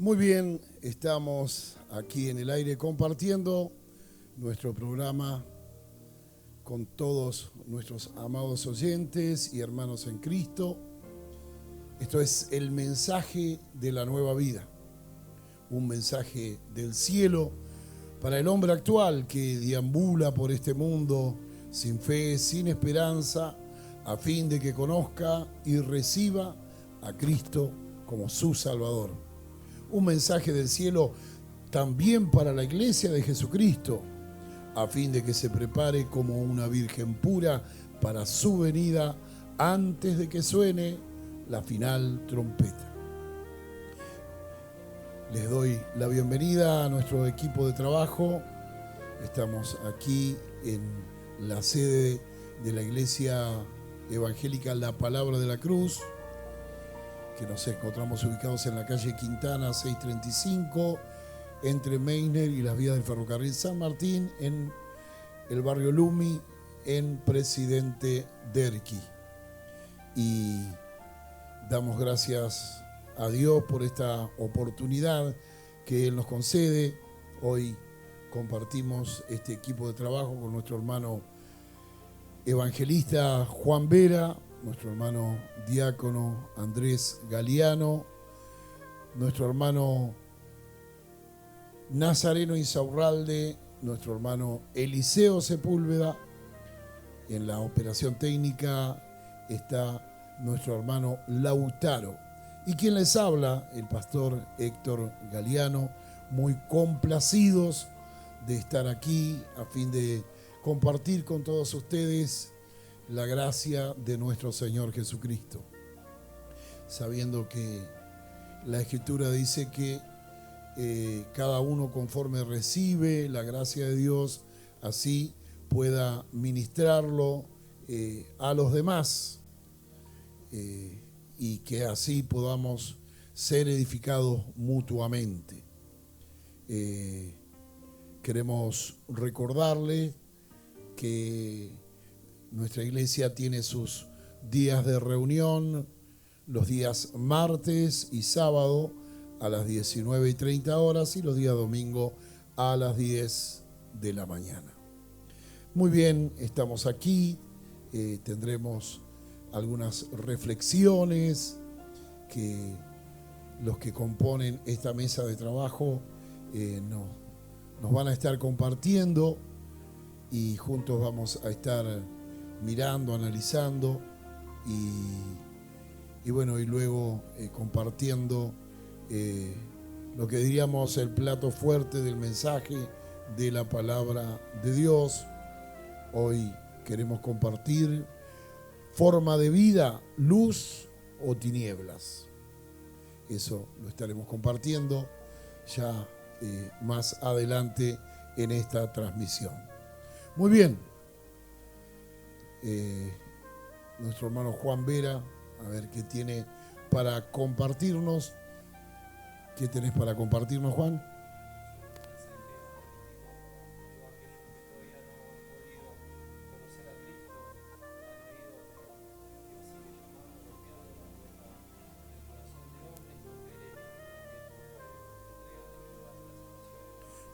Muy bien, estamos aquí en el aire compartiendo nuestro programa con todos nuestros amados oyentes y hermanos en Cristo. Esto es el mensaje de la nueva vida, un mensaje del cielo para el hombre actual que deambula por este mundo sin fe, sin esperanza, a fin de que conozca y reciba a Cristo como su Salvador. Un mensaje del cielo también para la iglesia de Jesucristo, a fin de que se prepare como una virgen pura para su venida antes de que suene la final trompeta. Les doy la bienvenida a nuestro equipo de trabajo. Estamos aquí en la sede de la Iglesia Evangélica La Palabra de la Cruz, que nos encontramos ubicados en la calle Quintana 635, entre Meisner y las vías del ferrocarril San Martín, en el barrio Lumi, en Presidente Derqui. Y damos gracias a Dios por esta oportunidad que Él nos concede. Hoy compartimos este equipo de trabajo con nuestro hermano evangelista Juan Vera, nuestro hermano diácono Andrés Galiano, nuestro hermano Nazareno Insaurralde, nuestro hermano Eliseo Sepúlveda. En la operación técnica está nuestro hermano Lautaro. Y quien les habla, el pastor Héctor Galiano, muy complacidos de estar aquí a fin de compartir con todos ustedes la gracia de nuestro Señor Jesucristo, sabiendo que la Escritura dice que cada uno conforme recibe la gracia de Dios, así pueda ministrarlo a los demás, y que así podamos ser edificados mutuamente. Queremos recordarle que nuestra iglesia tiene sus días de reunión los días martes y sábado a las 19:30 horas y los días domingo a las 10 de la mañana. Muy bien, estamos aquí, tendremos algunas reflexiones que los que componen esta mesa de trabajo nos van a estar compartiendo, y juntos vamos a estar mirando, analizando y bueno, y luego compartiendo lo que diríamos el plato fuerte del mensaje de la palabra de Dios. Hoy queremos compartir forma de vida, luz o tinieblas. Eso lo estaremos compartiendo ya más adelante en esta transmisión. Muy bien, nuestro hermano Juan Vera, a ver qué tiene para compartirnos. ¿Qué tenés para compartirnos, Juan?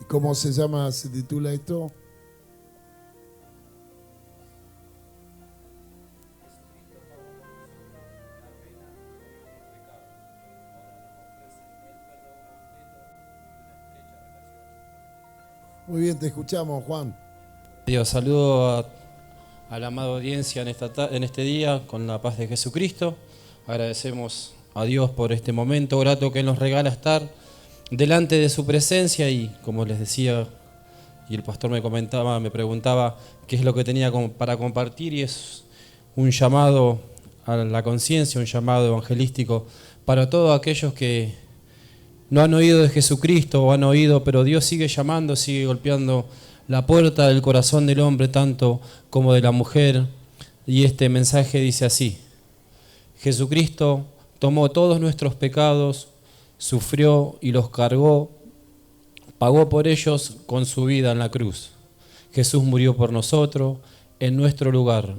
¿Y cómo se titula esto? Muy bien, te escuchamos, Juan. Dios, saludo a la amada audiencia en este día con la paz de Jesucristo. Agradecemos a Dios por este momento grato que nos regala estar delante de su presencia, y como les decía, y el pastor me preguntaba qué es lo que tenía para compartir, y es un llamado a la conciencia, un llamado evangelístico para todos aquellos que no han oído de Jesucristo o han oído, pero Dios sigue llamando, sigue golpeando la puerta del corazón del hombre tanto como de la mujer. Y este mensaje dice así: Jesucristo tomó todos nuestros pecados, sufrió y los cargó, pagó por ellos con su vida en la cruz. Jesús murió por nosotros en nuestro lugar.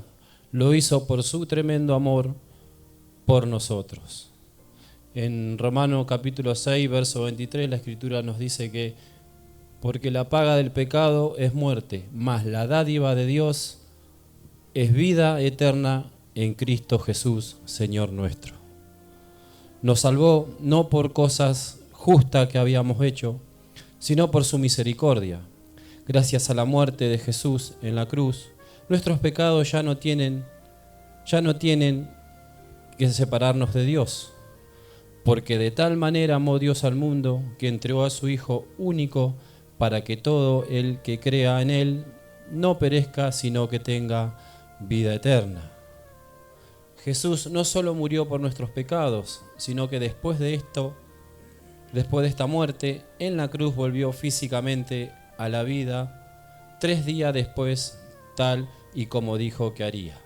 Lo hizo por su tremendo amor por nosotros. En Romanos capítulo 6, verso 23, la Escritura nos dice que porque la paga del pecado es muerte, mas la dádiva de Dios es vida eterna en Cristo Jesús, Señor nuestro. Nos salvó no por cosas justas que habíamos hecho, sino por su misericordia. Gracias a la muerte de Jesús en la cruz, nuestros pecados ya no tienen que separarnos de Dios, porque de tal manera amó Dios al mundo que entregó a su Hijo único para que todo el que crea en Él no perezca, sino que tenga vida eterna. Jesús no solo murió por nuestros pecados, sino que después de esta muerte, en la cruz volvió físicamente a la vida 3 días después, tal y como dijo que haría.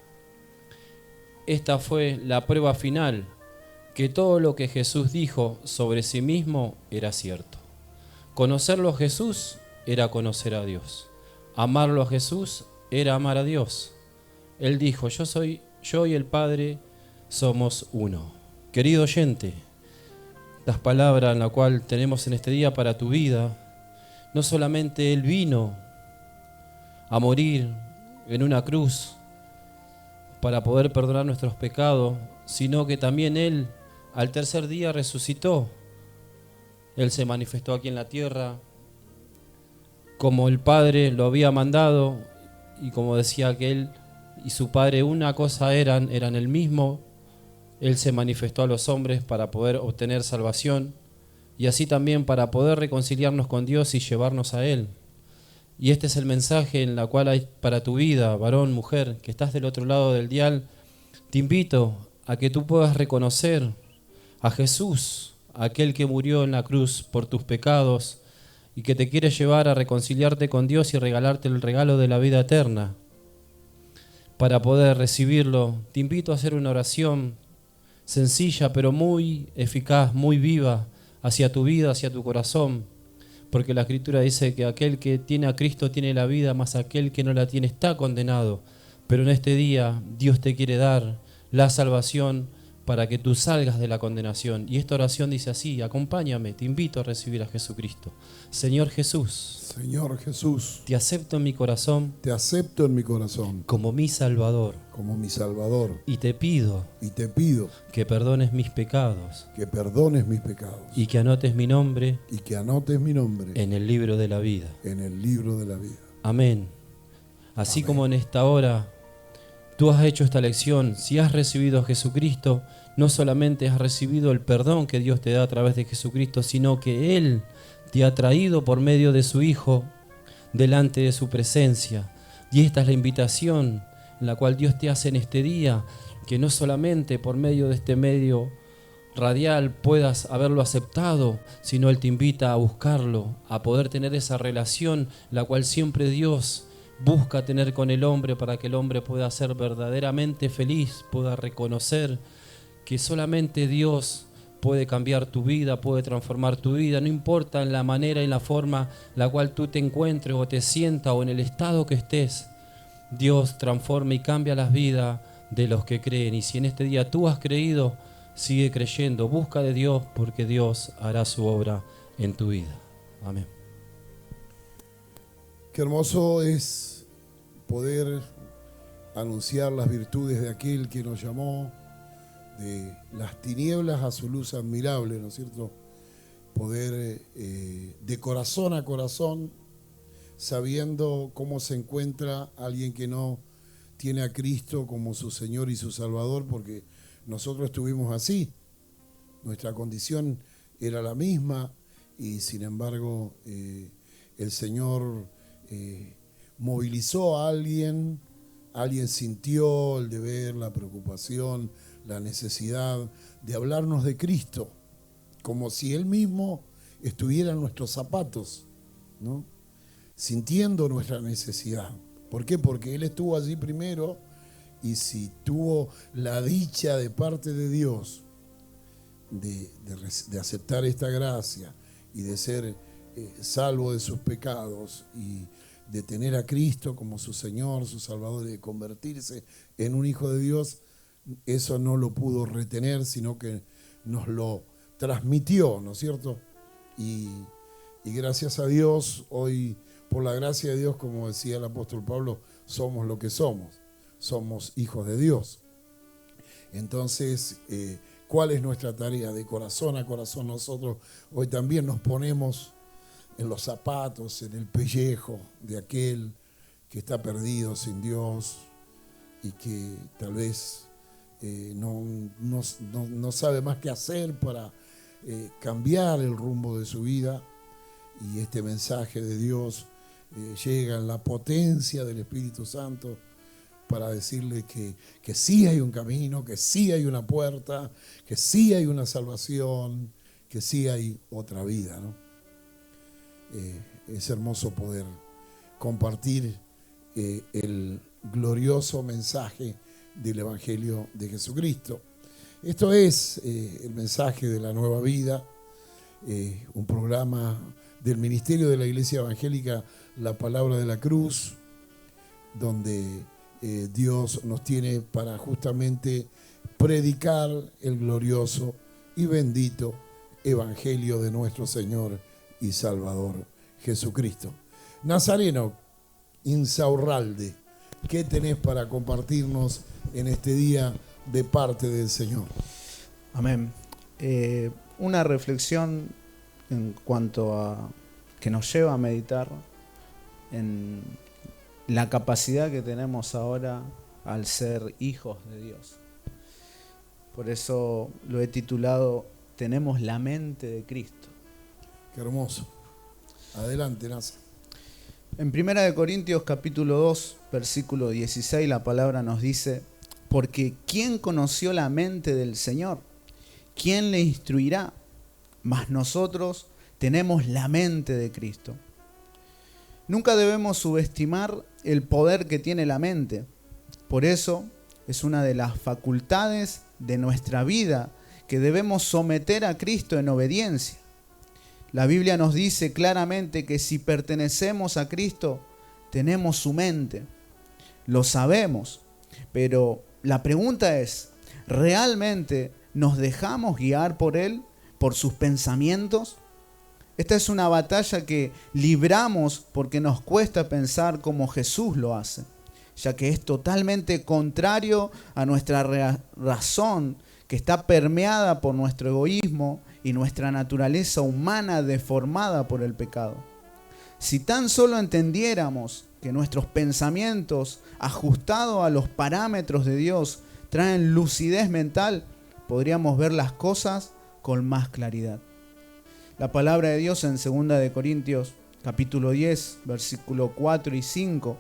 Esta fue la prueba final, que todo lo que Jesús dijo sobre sí mismo era cierto. Conocerlo a Jesús era conocer a Dios. Amarlo a Jesús era amar a Dios. Él dijo, yo y el Padre somos uno. Querido oyente, las palabras en la cual tenemos en este día para tu vida, no solamente Él vino a morir en una cruz para poder perdonar nuestros pecados, sino que también Él al tercer día resucitó. Él se manifestó aquí en la tierra como el Padre lo había mandado, y como decía que Él y su Padre una cosa eran el mismo. Él se manifestó a los hombres para poder obtener salvación y así también para poder reconciliarnos con Dios y llevarnos a Él. Y este es el mensaje en la cual hay para tu vida, varón, mujer, que estás del otro lado del dial. Te invito a que tú puedas reconocer a Jesús, aquel que murió en la cruz por tus pecados y que te quiere llevar a reconciliarte con Dios y regalarte el regalo de la vida eterna. Para poder recibirlo, te invito a hacer una oración sencilla pero muy eficaz, muy viva hacia tu vida, hacia tu corazón, porque la Escritura dice que aquel que tiene a Cristo tiene la vida, mas aquel que no la tiene está condenado. Pero en este día Dios te quiere dar la salvación para que tú salgas de la condenación. Y esta oración dice así: acompáñame, te invito a recibir a Jesucristo. Señor Jesús, Señor Jesús, te acepto en mi corazón te acepto en mi corazón como mi Salvador como mi Salvador y te pido que perdones mis pecados perdones mis pecados y que anotes mi nombre y que anotes mi nombre en el libro de la vida. en el libro de la vida. Amén. Así Amén. como en esta hora tú has hecho esta lección, si has recibido a Jesucristo, no solamente has recibido el perdón que Dios te da a través de Jesucristo, sino que Él te ha traído por medio de su Hijo delante de su presencia. Y esta es la invitación en la cual Dios te hace en este día, que no solamente por medio de este medio radial puedas haberlo aceptado, sino Él te invita a buscarlo, a poder tener esa relación, la cual siempre Dios busca tener con el hombre para que el hombre pueda ser verdaderamente feliz, pueda reconocer que solamente Dios puede cambiar tu vida, puede transformar tu vida, no importa en la manera y la forma en la cual tú te encuentres o te sientas o en el estado que estés. Dios transforma y cambia las vidas de los que creen. Y si en este día tú has creído, sigue creyendo, busca de Dios, porque Dios hará su obra en tu vida. Amén. Qué hermoso es poder anunciar las virtudes de aquel que nos llamó de las tinieblas a su luz admirable, ¿no es cierto? Poder de corazón a corazón, sabiendo cómo se encuentra alguien que no tiene a Cristo como su Señor y su Salvador, porque nosotros estuvimos así, nuestra condición era la misma y sin embargo el Señor movilizó a alguien sintió el deber, la preocupación, la necesidad de hablarnos de Cristo, como si Él mismo estuviera en nuestros zapatos, ¿no? Sintiendo nuestra necesidad. ¿Por qué? Porque Él estuvo allí primero, y si tuvo la dicha de parte de Dios de aceptar esta gracia y de ser salvo de sus pecados y de tener a Cristo como su Señor, su Salvador, y de convertirse en un hijo de Dios, eso no lo pudo retener, sino que nos lo transmitió, ¿no es cierto? Y gracias a Dios, hoy, por la gracia de Dios, como decía el apóstol Pablo, somos lo que somos hijos de Dios. Entonces, ¿cuál es nuestra tarea? De corazón a corazón nosotros hoy también nos ponemos en los zapatos, en el pellejo de aquel que está perdido sin Dios y que tal vez no sabe más qué hacer para cambiar el rumbo de su vida. Y este mensaje de Dios llega en la potencia del Espíritu Santo para decirle que sí hay un camino, que sí hay una puerta, que sí hay una salvación, que sí hay otra vida, ¿no? Es hermoso poder compartir el glorioso mensaje del Evangelio de Jesucristo. Esto es el mensaje de la nueva vida, un programa del Ministerio de la Iglesia Evangélica La Palabra de la Cruz, donde Dios nos tiene para justamente predicar el glorioso y bendito Evangelio de nuestro Señor y Salvador Jesucristo. Nazareno Insaurralde, ¿qué tenés para compartirnos en este día de parte del Señor? Amén. Una reflexión en cuanto a que nos lleva a meditar en la capacidad que tenemos ahora al ser hijos de Dios. Por eso lo he titulado Tenemos la mente de Cristo. Qué hermoso. Adelante, Nasa. En 1 Corintios capítulo 2, versículo 16, la palabra nos dice: porque ¿quién conoció la mente del Señor? ¿Quién le instruirá? Mas nosotros tenemos la mente de Cristo. Nunca debemos subestimar el poder que tiene la mente. Por eso es una de las facultades de nuestra vida que debemos someter a Cristo en obediencia. La Biblia nos dice claramente que si pertenecemos a Cristo, tenemos su mente. Lo sabemos, pero la pregunta es, ¿realmente nos dejamos guiar por Él, por sus pensamientos? Esta es una batalla que libramos porque nos cuesta pensar como Jesús lo hace, ya que es totalmente contrario a nuestra razón, que está permeada por nuestro egoísmo y nuestra naturaleza humana deformada por el pecado. Si tan solo entendiéramos que nuestros pensamientos, ajustados a los parámetros de Dios, traen lucidez mental, podríamos ver las cosas con más claridad. La palabra de Dios en 2 Corintios capítulo 10, versículo 4 y 5,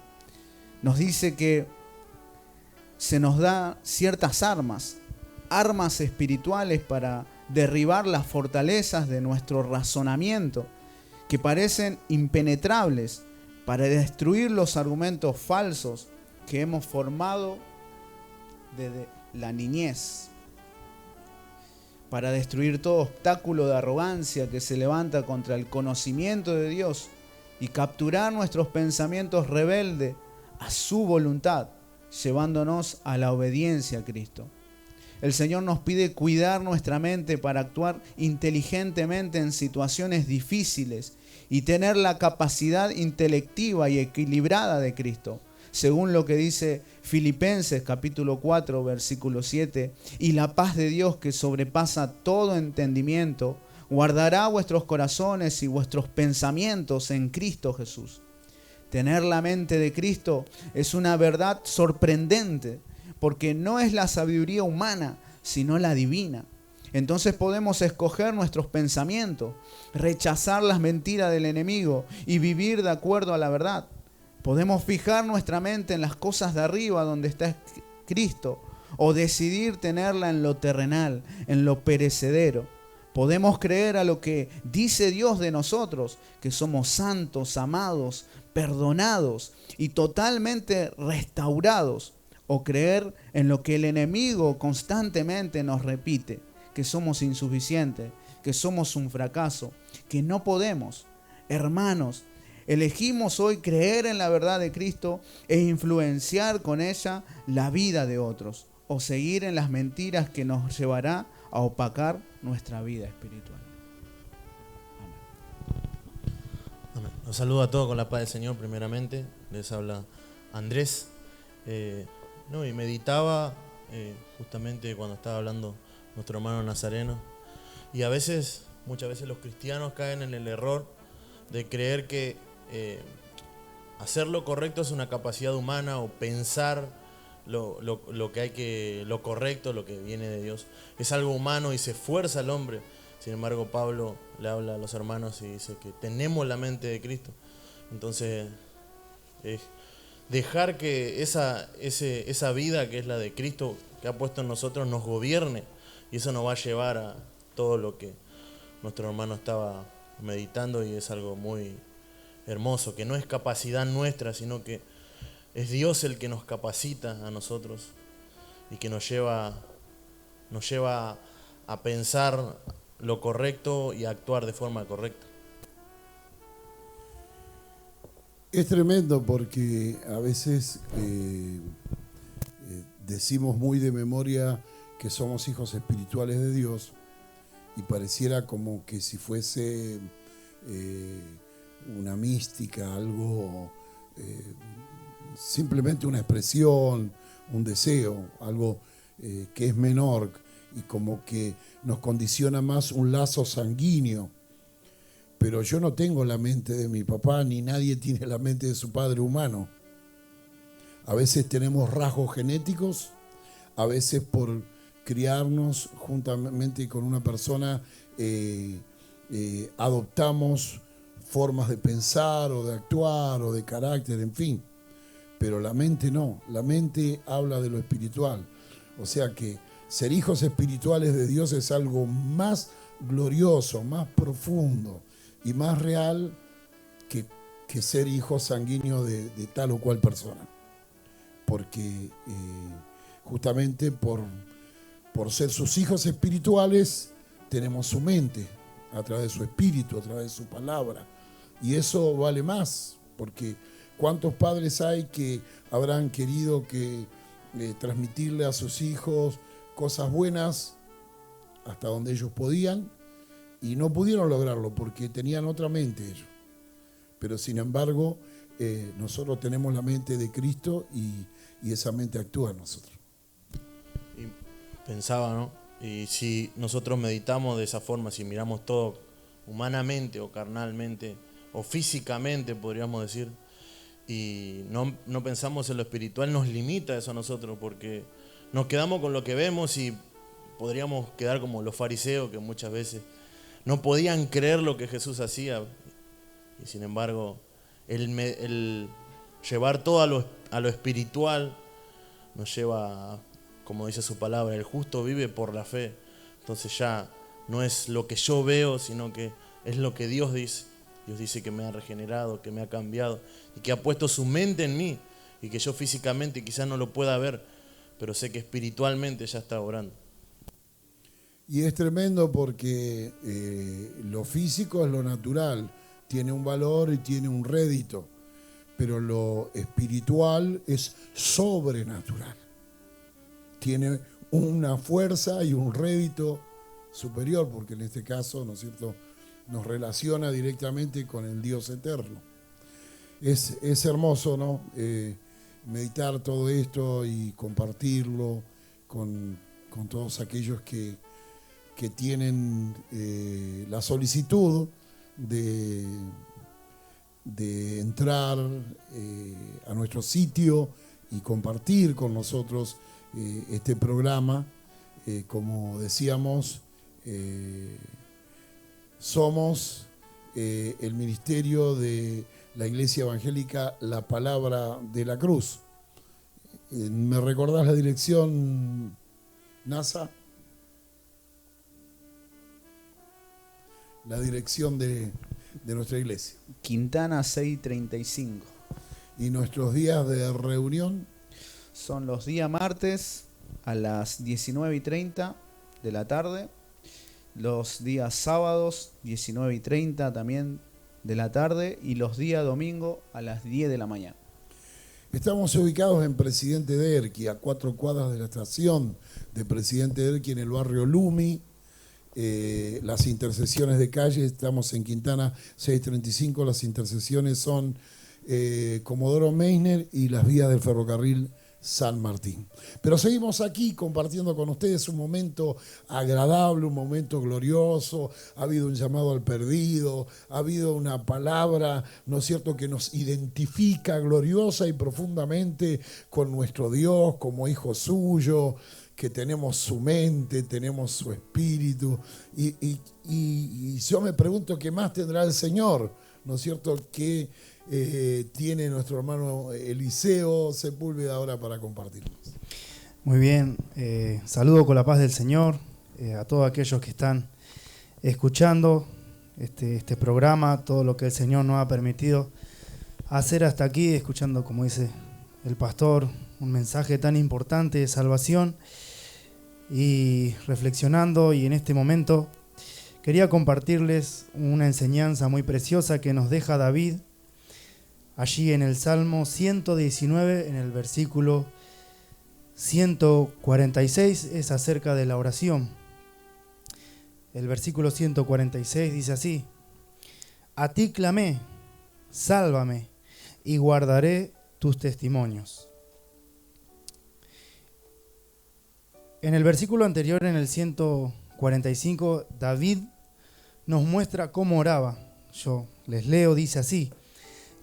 nos dice que se nos da ciertas armas espirituales para derribar las fortalezas de nuestro razonamiento, que parecen impenetrables, para destruir los argumentos falsos que hemos formado desde la niñez, para destruir todo obstáculo de arrogancia que se levanta contra el conocimiento de Dios y capturar nuestros pensamientos rebeldes a su voluntad, llevándonos a la obediencia a Cristo. El Señor nos pide cuidar nuestra mente para actuar inteligentemente en situaciones difíciles y tener la capacidad intelectiva y equilibrada de Cristo, según lo que dice Filipenses capítulo 4, versículo 7, y la paz de Dios que sobrepasa todo entendimiento, guardará vuestros corazones y vuestros pensamientos en Cristo Jesús. Tener la mente de Cristo es una verdad sorprendente, porque no es la sabiduría humana, sino la divina. Entonces podemos escoger nuestros pensamientos, rechazar las mentiras del enemigo y vivir de acuerdo a la verdad. Podemos fijar nuestra mente en las cosas de arriba donde está Cristo, o decidir tenerla en lo terrenal, en lo perecedero. Podemos creer a lo que dice Dios de nosotros, que somos santos, amados, perdonados y totalmente restaurados. O creer en lo que el enemigo constantemente nos repite, que somos insuficientes, que somos un fracaso, que no podemos. Hermanos, elegimos hoy creer en la verdad de Cristo e influenciar con ella la vida de otros, o seguir en las mentiras que nos llevará a opacar nuestra vida espiritual. Amén. Los saludo a todos con la paz del Señor primeramente. Les habla Andrés. Y meditaba justamente cuando estaba hablando nuestro hermano Nazareno. Y muchas veces los cristianos caen en el error de creer que hacer lo correcto es una capacidad humana, o pensar lo correcto, lo que viene de Dios, es algo humano y se esfuerza el hombre. Sin embargo, Pablo le habla a los hermanos y dice que tenemos la mente de Cristo. Entonces, dejar que esa vida que es la de Cristo, que ha puesto en nosotros, nos gobierne, y eso nos va a llevar a todo lo que nuestro hermano estaba meditando, y es algo muy hermoso, que no es capacidad nuestra, sino que es Dios el que nos capacita a nosotros y que nos lleva a pensar lo correcto y a actuar de forma correcta. Es tremendo porque a veces decimos muy de memoria que somos hijos espirituales de Dios, y pareciera como que si fuese una mística, algo, simplemente una expresión, un deseo, algo que es menor, y como que nos condiciona más un lazo sanguíneo. Pero yo no tengo la mente de mi papá, ni nadie tiene la mente de su padre humano. A veces tenemos rasgos genéticos, a veces por criarnos juntamente con una persona adoptamos formas de pensar o de actuar o de carácter, en fin. Pero la mente no, la mente habla de lo espiritual. O sea que ser hijos espirituales de Dios es algo más glorioso, más profundo y más real que ser hijos sanguíneos de tal o cual persona. Porque justamente por ser sus hijos espirituales tenemos su mente a través de su espíritu, a través de su palabra. Y eso vale más, porque ¿cuántos padres hay que habrán querido transmitirle a sus hijos cosas buenas hasta donde ellos podían, y no pudieron lograrlo porque tenían otra mente ellos? Pero sin embargo, nosotros tenemos la mente de Cristo, y esa mente actúa en nosotros. Y pensaba, ¿no? Y si nosotros meditamos de esa forma, si miramos todo humanamente o carnalmente o físicamente, podríamos decir, y no pensamos en lo espiritual, nos limita eso a nosotros, porque nos quedamos con lo que vemos y podríamos quedar como los fariseos, que muchas veces no podían creer lo que Jesús hacía, y sin embargo el llevar todo a lo espiritual nos lleva, como dice su palabra, el justo vive por la fe. Entonces ya no es lo que yo veo, sino que es lo que Dios dice. Dios dice que me ha regenerado, que me ha cambiado y que ha puesto su mente en mí, y que yo físicamente quizás no lo pueda ver, pero sé que espiritualmente ya está obrando. Y es tremendo porque lo físico es lo natural, tiene un valor y tiene un rédito, pero lo espiritual es sobrenatural. Tiene una fuerza y un rédito superior, porque en este caso, ¿no es cierto?, nos relaciona directamente con el Dios eterno. Es hermoso, ¿no?, meditar todo esto y compartirlo con todos aquellos que tienen la solicitud de entrar a nuestro sitio y compartir con nosotros este programa. Como decíamos, somos el ministerio de la Iglesia Evangélica La Palabra de la Cruz. ¿Me recordás la dirección, NASA? La dirección de nuestra iglesia. Quintana 635. ¿Y nuestros días de reunión? Son los días martes a las 19:30 de la tarde. Los días sábados 19:30 también de la tarde. Y los días domingo a las 10 de la mañana. Estamos ubicados en Presidente Derqui, a 4 cuadras de la estación de Presidente Derqui, en el barrio Lumi. Las intersecciones de calle, estamos en Quintana 635, las intersecciones son Comodoro Meissner y las vías del ferrocarril San Martín. Pero seguimos aquí compartiendo con ustedes un momento agradable, un momento glorioso. Ha habido un llamado al perdido, ha habido una palabra, ¿no es cierto?, que nos identifica gloriosa y profundamente con nuestro Dios como hijo suyo, que tenemos su mente, tenemos su espíritu. Y yo me pregunto qué más tendrá el Señor, ¿no es cierto?, que tiene nuestro hermano Eliseo Sepúlveda ahora para compartirnos. Muy bien, saludo con la paz del Señor a todos aquellos que están escuchando este programa, todo lo que el Señor nos ha permitido hacer hasta aquí, escuchando, como dice el pastor, un mensaje tan importante de salvación, y reflexionando, y en este momento quería compartirles una enseñanza muy preciosa que nos deja David allí en el Salmo 119, en el versículo 146, es acerca de la oración. El versículo 146 dice así: a ti clamé, sálvame, y guardaré tus testimonios. En el versículo anterior, en el 145, David nos muestra cómo oraba. Yo les leo, dice así: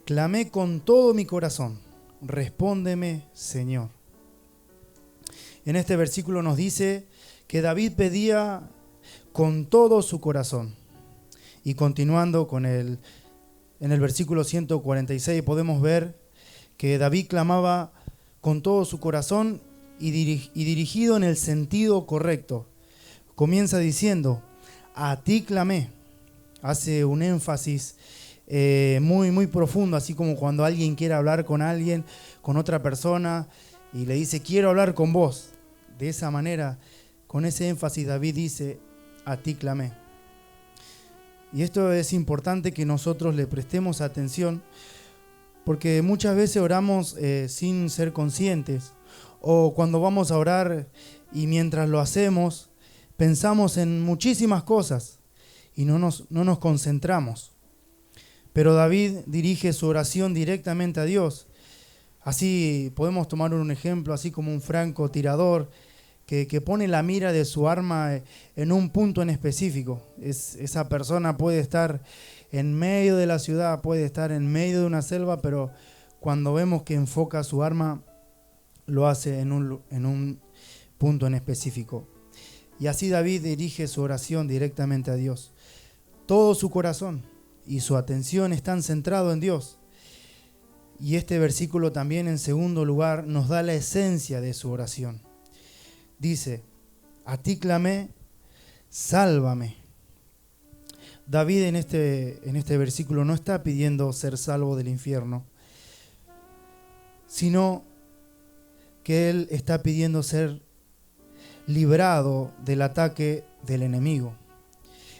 clamé con todo mi corazón, respóndeme, Señor. En este versículo nos dice que David pedía con todo su corazón. Y continuando en el versículo 146 podemos ver que David clamaba con todo su corazón y dirigido en el sentido correcto. Comienza diciendo: a ti clamé. Hace un énfasis muy, muy profundo, así como cuando alguien quiere hablar con alguien, con otra persona, y le dice: quiero hablar con vos. De esa manera, con ese énfasis, David dice: a ti clamé. Y esto es importante que nosotros le prestemos atención, porque muchas veces oramos sin ser conscientes, o cuando vamos a orar y mientras lo hacemos pensamos en muchísimas cosas y no nos concentramos. Pero David dirige su oración directamente a Dios. Así podemos tomar un ejemplo, así como un francotirador que pone la mira de su arma en un punto en específico. Esa persona puede estar en medio de la ciudad, puede estar en medio de una selva, pero cuando vemos que enfoca su arma, lo hace en un punto en específico. Y así David dirige su oración directamente a Dios. Todo su corazón y su atención están centrados en Dios. Y este versículo también, en segundo lugar, nos da la esencia de su oración. Dice: a ti clamé, sálvame. David en este versículo no está pidiendo ser salvo del infierno, sino que él está pidiendo ser librado del ataque del enemigo.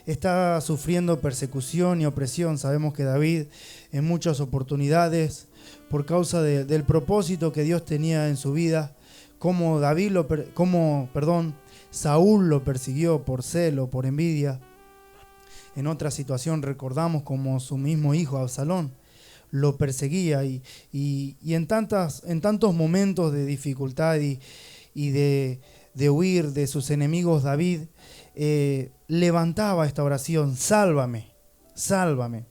Está sufriendo persecución y opresión. Sabemos que David en muchas oportunidades, por causa del propósito que Dios tenía en su vida, como Saúl lo persiguió por celo, por envidia. En otra situación recordamos como su mismo hijo Absalón lo perseguía, y en tantos momentos de dificultad y de huir de sus enemigos, David levantaba esta oración: sálvame, sálvame.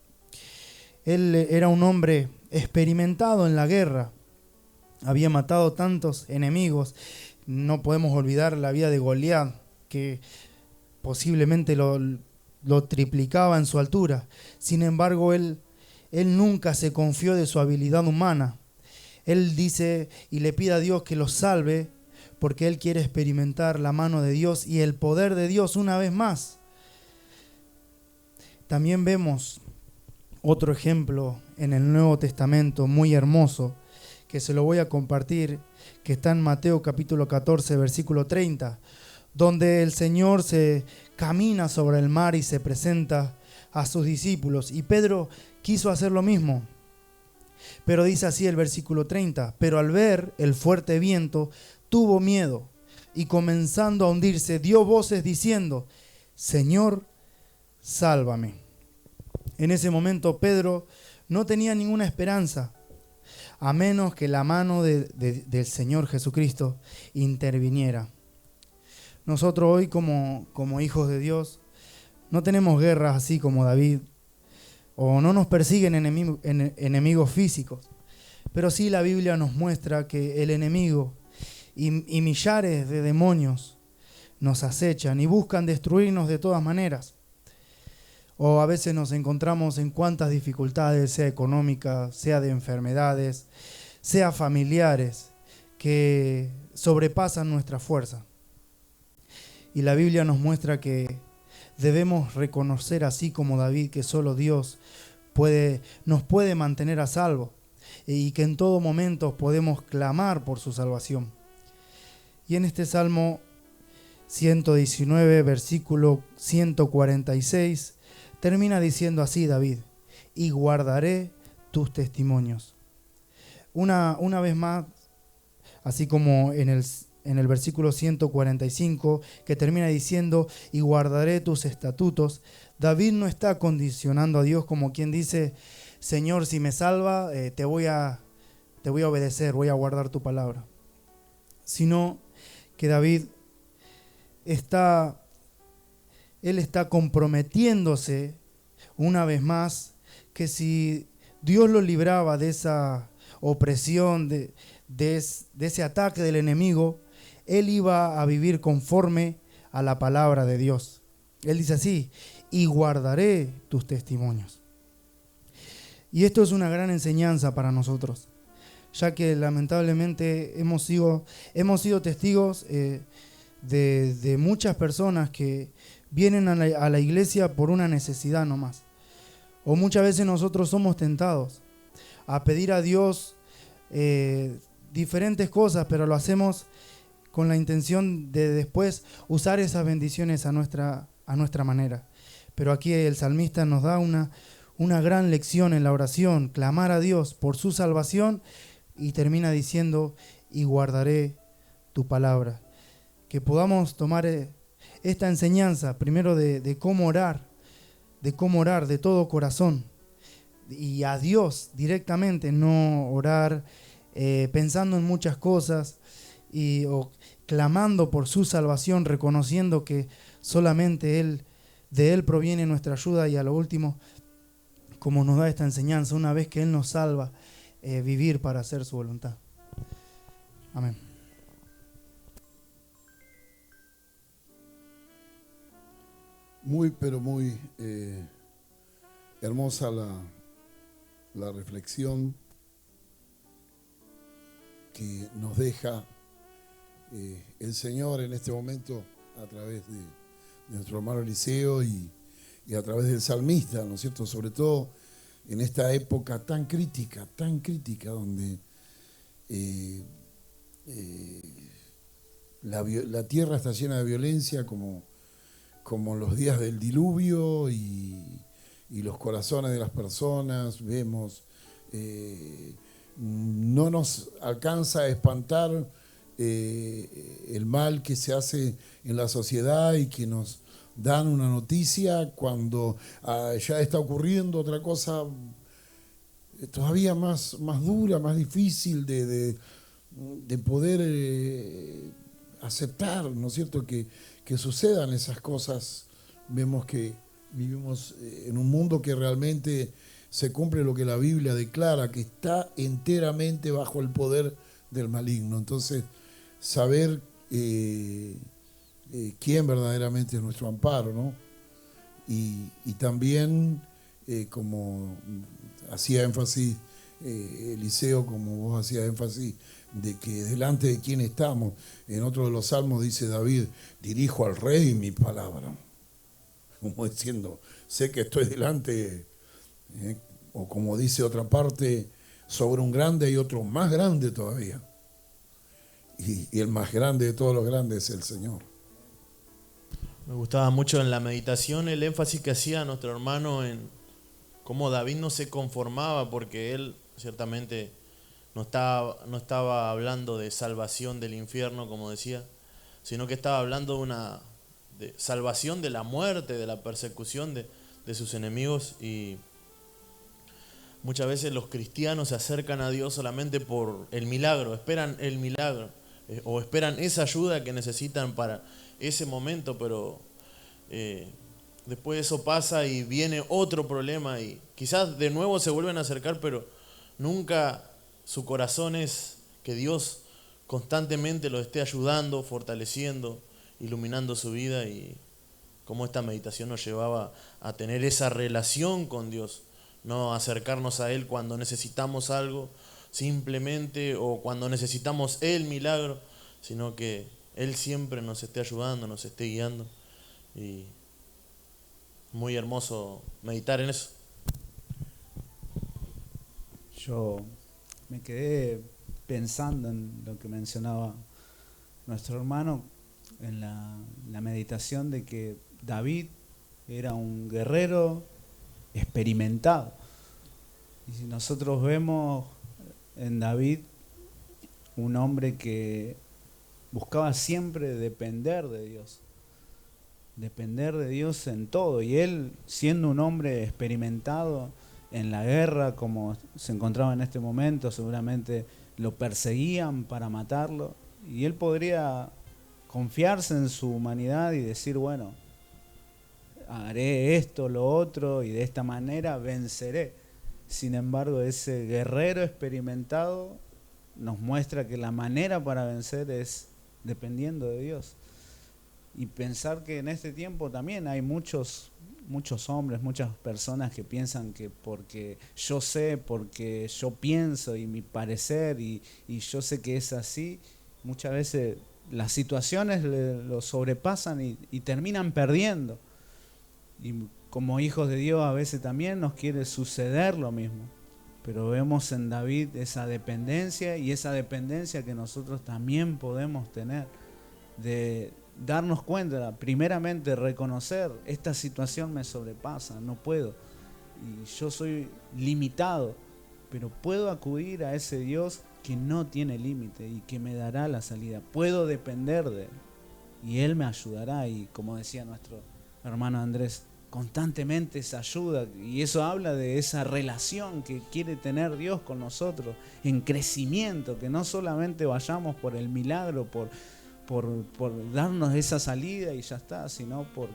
Él era un hombre experimentado en la guerra, había matado tantos enemigos. No podemos olvidar la vida de Goliat, que posiblemente lo triplicaba en su altura. Sin embargo, él nunca se confió de su habilidad humana. Él dice y le pide a Dios que lo salve, porque él quiere experimentar la mano de Dios y el poder de Dios una vez más. También vemos otro ejemplo en el Nuevo Testamento muy hermoso, que se lo voy a compartir, que está en Mateo capítulo 14, versículo 30, donde el Señor se camina sobre el mar y se presenta a sus discípulos. Y Pedro quiso hacer lo mismo. Pero dice así el versículo 30, pero al ver el fuerte viento, tuvo miedo y comenzando a hundirse, dio voces diciendo, Señor, sálvame. En ese momento Pedro no tenía ninguna esperanza, a menos que la mano del Señor Jesucristo interviniera. Nosotros hoy como hijos de Dios no tenemos guerras así como David, o no nos persiguen enemigos físicos, pero sí la Biblia nos muestra que el enemigo y millares de demonios nos acechan y buscan destruirnos de todas maneras. O a veces nos encontramos en cuantas dificultades, sea económicas, sea de enfermedades, sea familiares, que sobrepasan nuestra fuerza. Y la Biblia nos muestra que debemos reconocer, así como David, que solo Dios nos puede mantener a salvo y que en todo momento podemos clamar por su salvación. Y en este Salmo 119, versículo 146, termina diciendo así David, y guardaré tus testimonios. Una vez más, así como en el versículo 145, que termina diciendo, y guardaré tus estatutos, David no está condicionando a Dios como quien dice, Señor, si me salva, te voy a obedecer, voy a guardar tu palabra. Sino que David está comprometiéndose una vez más que si Dios lo libraba de esa opresión, de ese ataque del enemigo, él iba a vivir conforme a la palabra de Dios. Él dice así, y guardaré tus testimonios. Y esto es una gran enseñanza para nosotros, ya que lamentablemente hemos sido testigos de muchas personas que vienen a la iglesia por una necesidad nomás. O muchas veces nosotros somos tentados a pedir a Dios diferentes cosas, pero lo hacemos con la intención de después usar esas bendiciones a nuestra manera. Pero aquí el salmista nos da una gran lección en la oración, clamar a Dios por su salvación, y termina diciendo, y guardaré tu palabra. Que podamos tomar esta enseñanza, primero de cómo orar de todo corazón, y a Dios directamente, no orar pensando en muchas cosas, o clamando por su salvación, reconociendo que solamente de Él proviene nuestra ayuda, y a lo último, como nos da esta enseñanza, una vez que Él nos salva, vivir para hacer su voluntad. Amén. Muy, pero muy hermosa la reflexión que nos deja el Señor en este momento a través de nuestro hermano Eliseo y a través del salmista, ¿no es cierto? Sobre todo en esta época tan crítica, donde la tierra está llena de violencia como los días del diluvio, y los corazones de las personas, vemos, no nos alcanza a espantar el mal que se hace en la sociedad y que nos dan una noticia cuando ya está ocurriendo otra cosa todavía más dura, más difícil de poder aceptar, ¿no es cierto?, que sucedan esas cosas. Vemos que vivimos en un mundo que realmente se cumple lo que la Biblia declara, que está enteramente bajo el poder del maligno. Entonces, saber quién verdaderamente es nuestro amparo, ¿no? Y también, como hacía énfasis Eliseo, como vos hacías énfasis, de que delante de quién estamos. En otro de los salmos dice David, dirijo al rey mi palabra, como diciendo, sé que estoy delante, o como dice otra parte, sobre un grande y otro más grande todavía, y el más grande de todos los grandes es el Señor. Me gustaba mucho en la meditación el énfasis que hacía nuestro hermano en cómo David no se conformaba, porque él ciertamente no estaba hablando de salvación del infierno, como decía, sino que estaba hablando de salvación de la muerte, de la persecución de sus enemigos. Y muchas veces los cristianos se acercan a Dios solamente por el milagro, esperan el milagro, o esperan esa ayuda que necesitan para ese momento, pero después eso pasa y viene otro problema y quizás de nuevo se vuelven a acercar, pero nunca su corazón es que Dios constantemente lo esté ayudando, fortaleciendo, iluminando su vida, y cómo esta meditación nos llevaba a tener esa relación con Dios, no acercarnos a Él cuando necesitamos algo simplemente o cuando necesitamos el milagro, sino que Él siempre nos esté ayudando, nos esté guiando. Y muy hermoso meditar en eso. Yo me quedé pensando en lo que mencionaba nuestro hermano en la meditación, de que David era un guerrero experimentado. Y si nosotros vemos en David un hombre que buscaba siempre depender de Dios en todo, y él, siendo un hombre experimentado en la guerra como se encontraba en este momento, seguramente lo perseguían para matarlo, y él podría confiarse en su humanidad y decir, bueno, haré esto, lo otro, y de esta manera venceré. Sin embargo, ese guerrero experimentado nos muestra que la manera para vencer es dependiendo de Dios. Y pensar que en este tiempo también hay muchos hombres, muchas personas que piensan que porque yo sé, porque yo pienso y mi parecer y yo sé que es así, muchas veces las situaciones lo sobrepasan y terminan perdiendo. Y como hijos de Dios a veces también nos quiere suceder lo mismo. Pero vemos en David esa dependencia, y esa dependencia que nosotros también podemos tener, de darnos cuenta, primeramente reconocer, esta situación me sobrepasa, no puedo, y yo soy limitado, pero puedo acudir a ese Dios que no tiene límite y que me dará la salida. Puedo depender de Él y Él me ayudará, y como decía nuestro hermano Andrés, constantemente esa ayuda, y eso habla de esa relación que quiere tener Dios con nosotros en crecimiento, que no solamente vayamos por el milagro, por darnos esa salida y ya está, sino por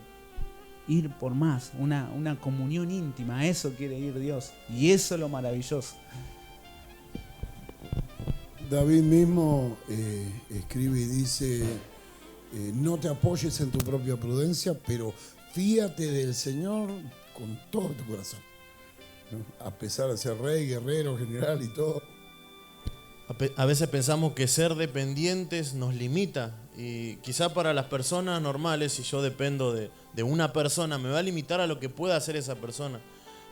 ir por más, una comunión íntima. A eso quiere ir Dios, y eso es lo maravilloso. David mismo escribe y dice, no te apoyes en tu propia prudencia, pero fíate del Señor con todo tu corazón, ¿no? A pesar de ser rey, guerrero, general y todo. A veces pensamos que ser dependientes nos limita, y quizá para las personas normales, si yo dependo de una persona, me va a limitar a lo que pueda hacer esa persona.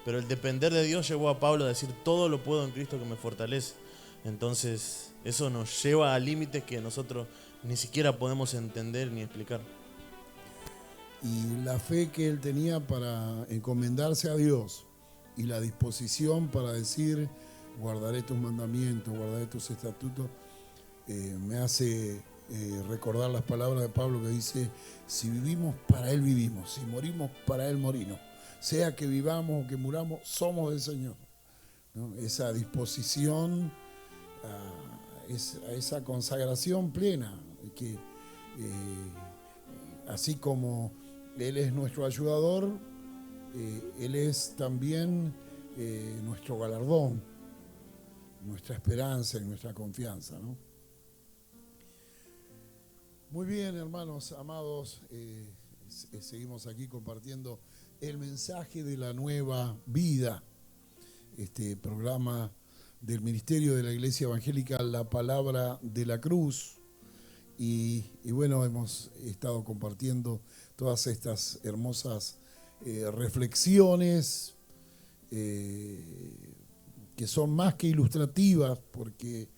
Pero el depender de Dios llevó a Pablo a decir, todo lo puedo en Cristo que me fortalece. Entonces eso nos lleva a límites que nosotros ni siquiera podemos entender ni explicar. Y la fe que él tenía para encomendarse a Dios, y la disposición para decir, guardaré tus mandamientos, guardaré tus estatutos, me hace recordar las palabras de Pablo que dice, si vivimos, para Él vivimos, si morimos, para Él morimos, sea que vivamos o que muramos, somos del Señor, ¿no? Esa disposición a esa consagración plena, que así como Él es nuestro ayudador, Él es también nuestro galardón, nuestra esperanza y nuestra confianza, ¿no? Muy bien, hermanos amados, seguimos aquí compartiendo el mensaje de la nueva vida, este programa del Ministerio de la Iglesia Evangélica La Palabra de la Cruz. Y bueno, hemos estado compartiendo todas estas hermosas reflexiones que son más que ilustrativas, porque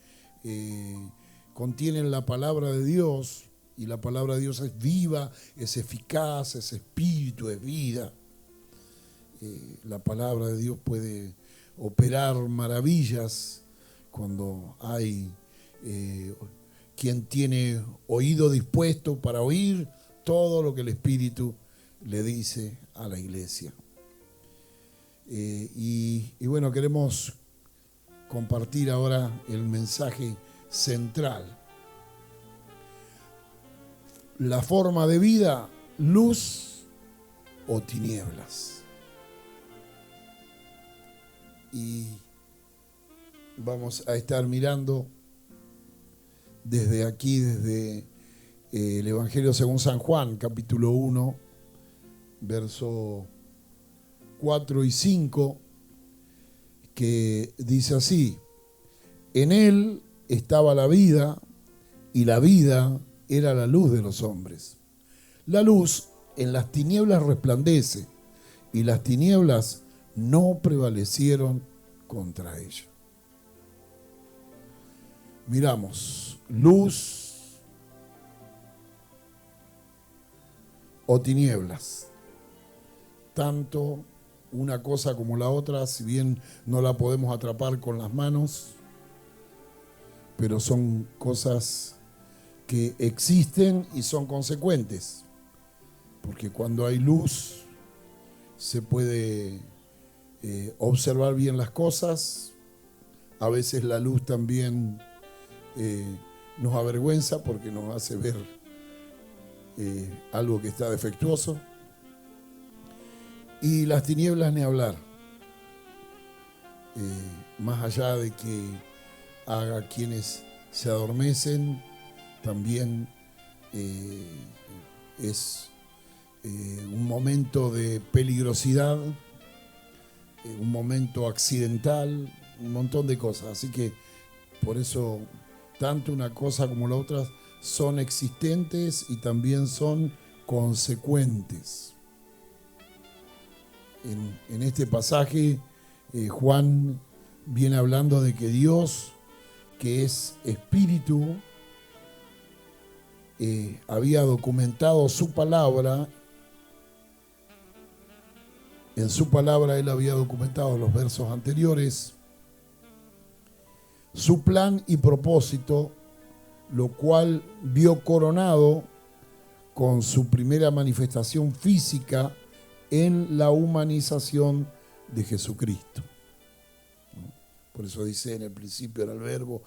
contienen la palabra de Dios, y la palabra de Dios es viva, es eficaz, es espíritu, es vida. La palabra de Dios puede operar maravillas cuando hay quien tiene oído dispuesto para oír todo lo que el Espíritu le dice a la iglesia. Y bueno, queremos compartir ahora el mensaje central. La forma de vida, luz o tinieblas. Y vamos a estar mirando desde aquí, desde el Evangelio según San Juan, capítulo 1, verso 4 y 5, que dice así: en él estaba la vida, y la vida era la luz de los hombres. La luz en las tinieblas resplandece, y las tinieblas no prevalecieron contra ella. Miramos, luz o tinieblas. Tanto una cosa como la otra, si bien no la podemos atrapar con las manos, pero son cosas que existen y son consecuentes. Porque cuando hay luz se puede observar bien las cosas. A veces la luz también nos avergüenza porque nos hace ver algo que está defectuoso. Y las tinieblas ni hablar. Más allá de que haga quienes se adormecen, también es un momento de peligrosidad, un momento accidental, un montón de cosas. Así que por eso tanto una cosa como la otra son existentes y también son consecuentes. En este pasaje Juan viene hablando de que Dios, que es espíritu, había documentado su palabra. En su palabra él había documentado los versos anteriores su plan y propósito, lo cual vio coronado con su primera manifestación física en la humanización de Jesucristo. Por eso dice: en el principio era el verbo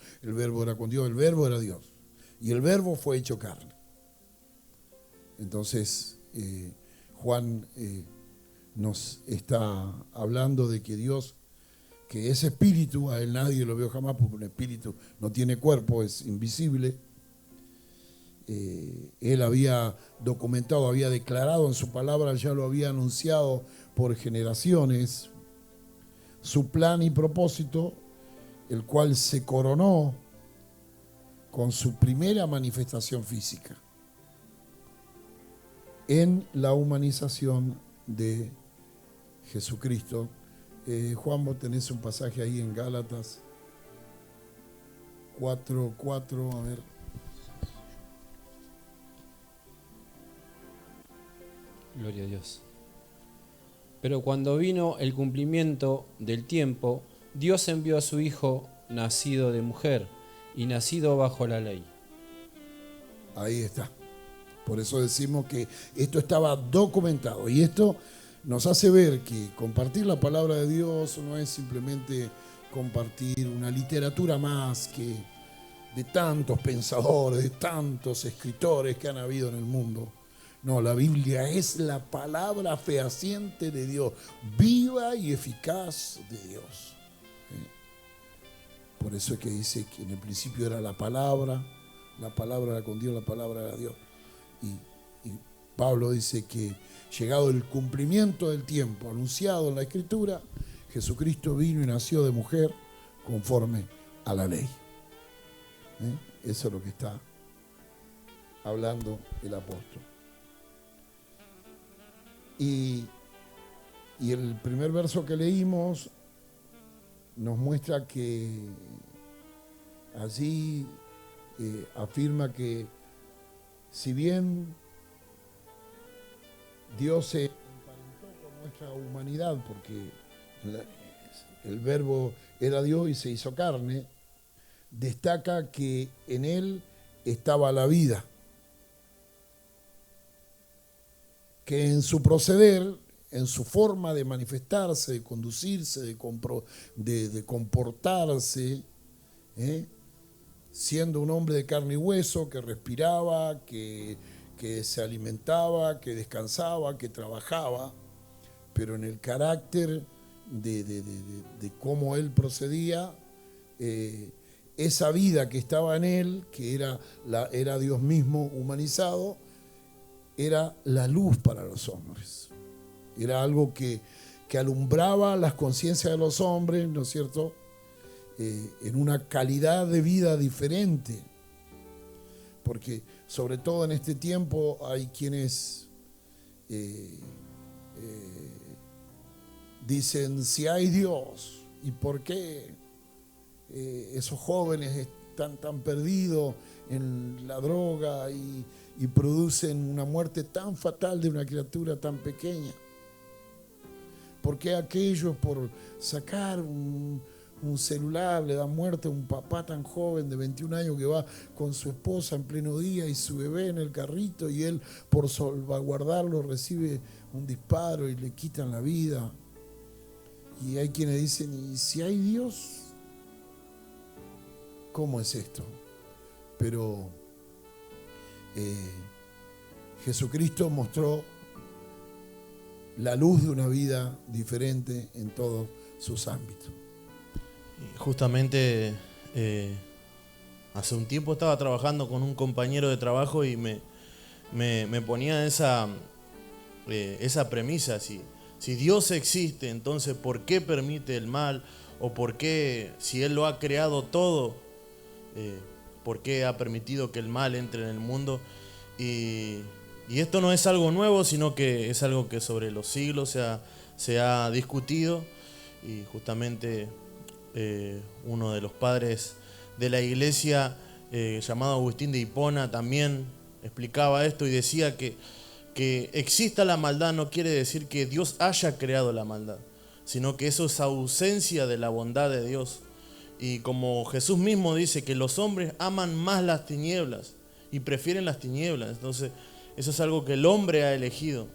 era con Dios, el verbo era Dios, y el verbo fue hecho carne. Entonces Juan nos está hablando de que Dios, que es espíritu, a él nadie lo vio jamás, porque un espíritu no tiene cuerpo, es invisible. Él había documentado, había declarado en su palabra, ya lo había anunciado por generaciones, su plan y propósito, el cual se coronó con su primera manifestación física en la humanización de Jesucristo. Juan, vos tenés un pasaje ahí en Gálatas 4:4, a ver. Gloria a Dios. Pero cuando vino el cumplimiento del tiempo, Dios envió a su Hijo, nacido de mujer y nacido bajo la ley. Ahí está. Por eso decimos que esto estaba documentado. Y esto nos hace ver que compartir la palabra de Dios no es simplemente compartir una literatura más que de tantos pensadores, de tantos escritores que han habido en el mundo. No, la Biblia es la palabra fehaciente de Dios, viva y eficaz de Dios. Por eso es que dice que en el principio era la palabra era con Dios, la palabra era Dios. Y Pablo dice que llegado el cumplimiento del tiempo anunciado en la Escritura, Jesucristo vino y nació de mujer conforme a la ley. Eso es lo que está hablando el apóstol. Y el primer verso que leímos nos muestra que allí afirma que si bien Dios se emparentó con nuestra humanidad, porque el Verbo era Dios y se hizo carne, destaca que en él estaba la vida, que en su proceder, en su forma de manifestarse, de conducirse, de comportarse, siendo un hombre de carne y hueso, que respiraba, que se alimentaba, que descansaba, que trabajaba, pero en el carácter de cómo él procedía, esa vida que estaba en él, que era Dios mismo humanizado, era la luz para los hombres. Era algo que alumbraba las conciencias de los hombres, ¿no es cierto?, en una calidad de vida diferente. Porque sobre todo en este tiempo hay quienes dicen, si hay Dios, ¿y por qué esos jóvenes están tan perdidos en la droga y producen una muerte tan fatal de una criatura tan pequeña? ¿Por qué aquellos por sacar un celular le dan muerte a un papá tan joven de 21 años que va con su esposa en pleno día y su bebé en el carrito, y él por salvaguardarlo recibe un disparo y le quitan la vida? Y hay quienes dicen, ¿y si hay Dios? ¿Cómo es esto? Pero Jesucristo mostró la luz de una vida diferente en todos sus ámbitos. Justamente hace un tiempo estaba trabajando con un compañero de trabajo y me ponía esa premisa: si Dios existe, entonces ¿por qué permite el mal? ¿O por qué, si Él lo ha creado todo, por qué ha permitido que el mal entre en el mundo? Y esto no es algo nuevo, sino que es algo que sobre los siglos se ha discutido. Y justamente uno de los padres de la iglesia, llamado Agustín de Hipona, también explicaba esto y decía que exista la maldad no quiere decir que Dios haya creado la maldad, sino que eso es ausencia de la bondad de Dios. Y como Jesús mismo dice que los hombres aman más las tinieblas y prefieren las tinieblas, entonces eso es algo que el hombre ha elegido.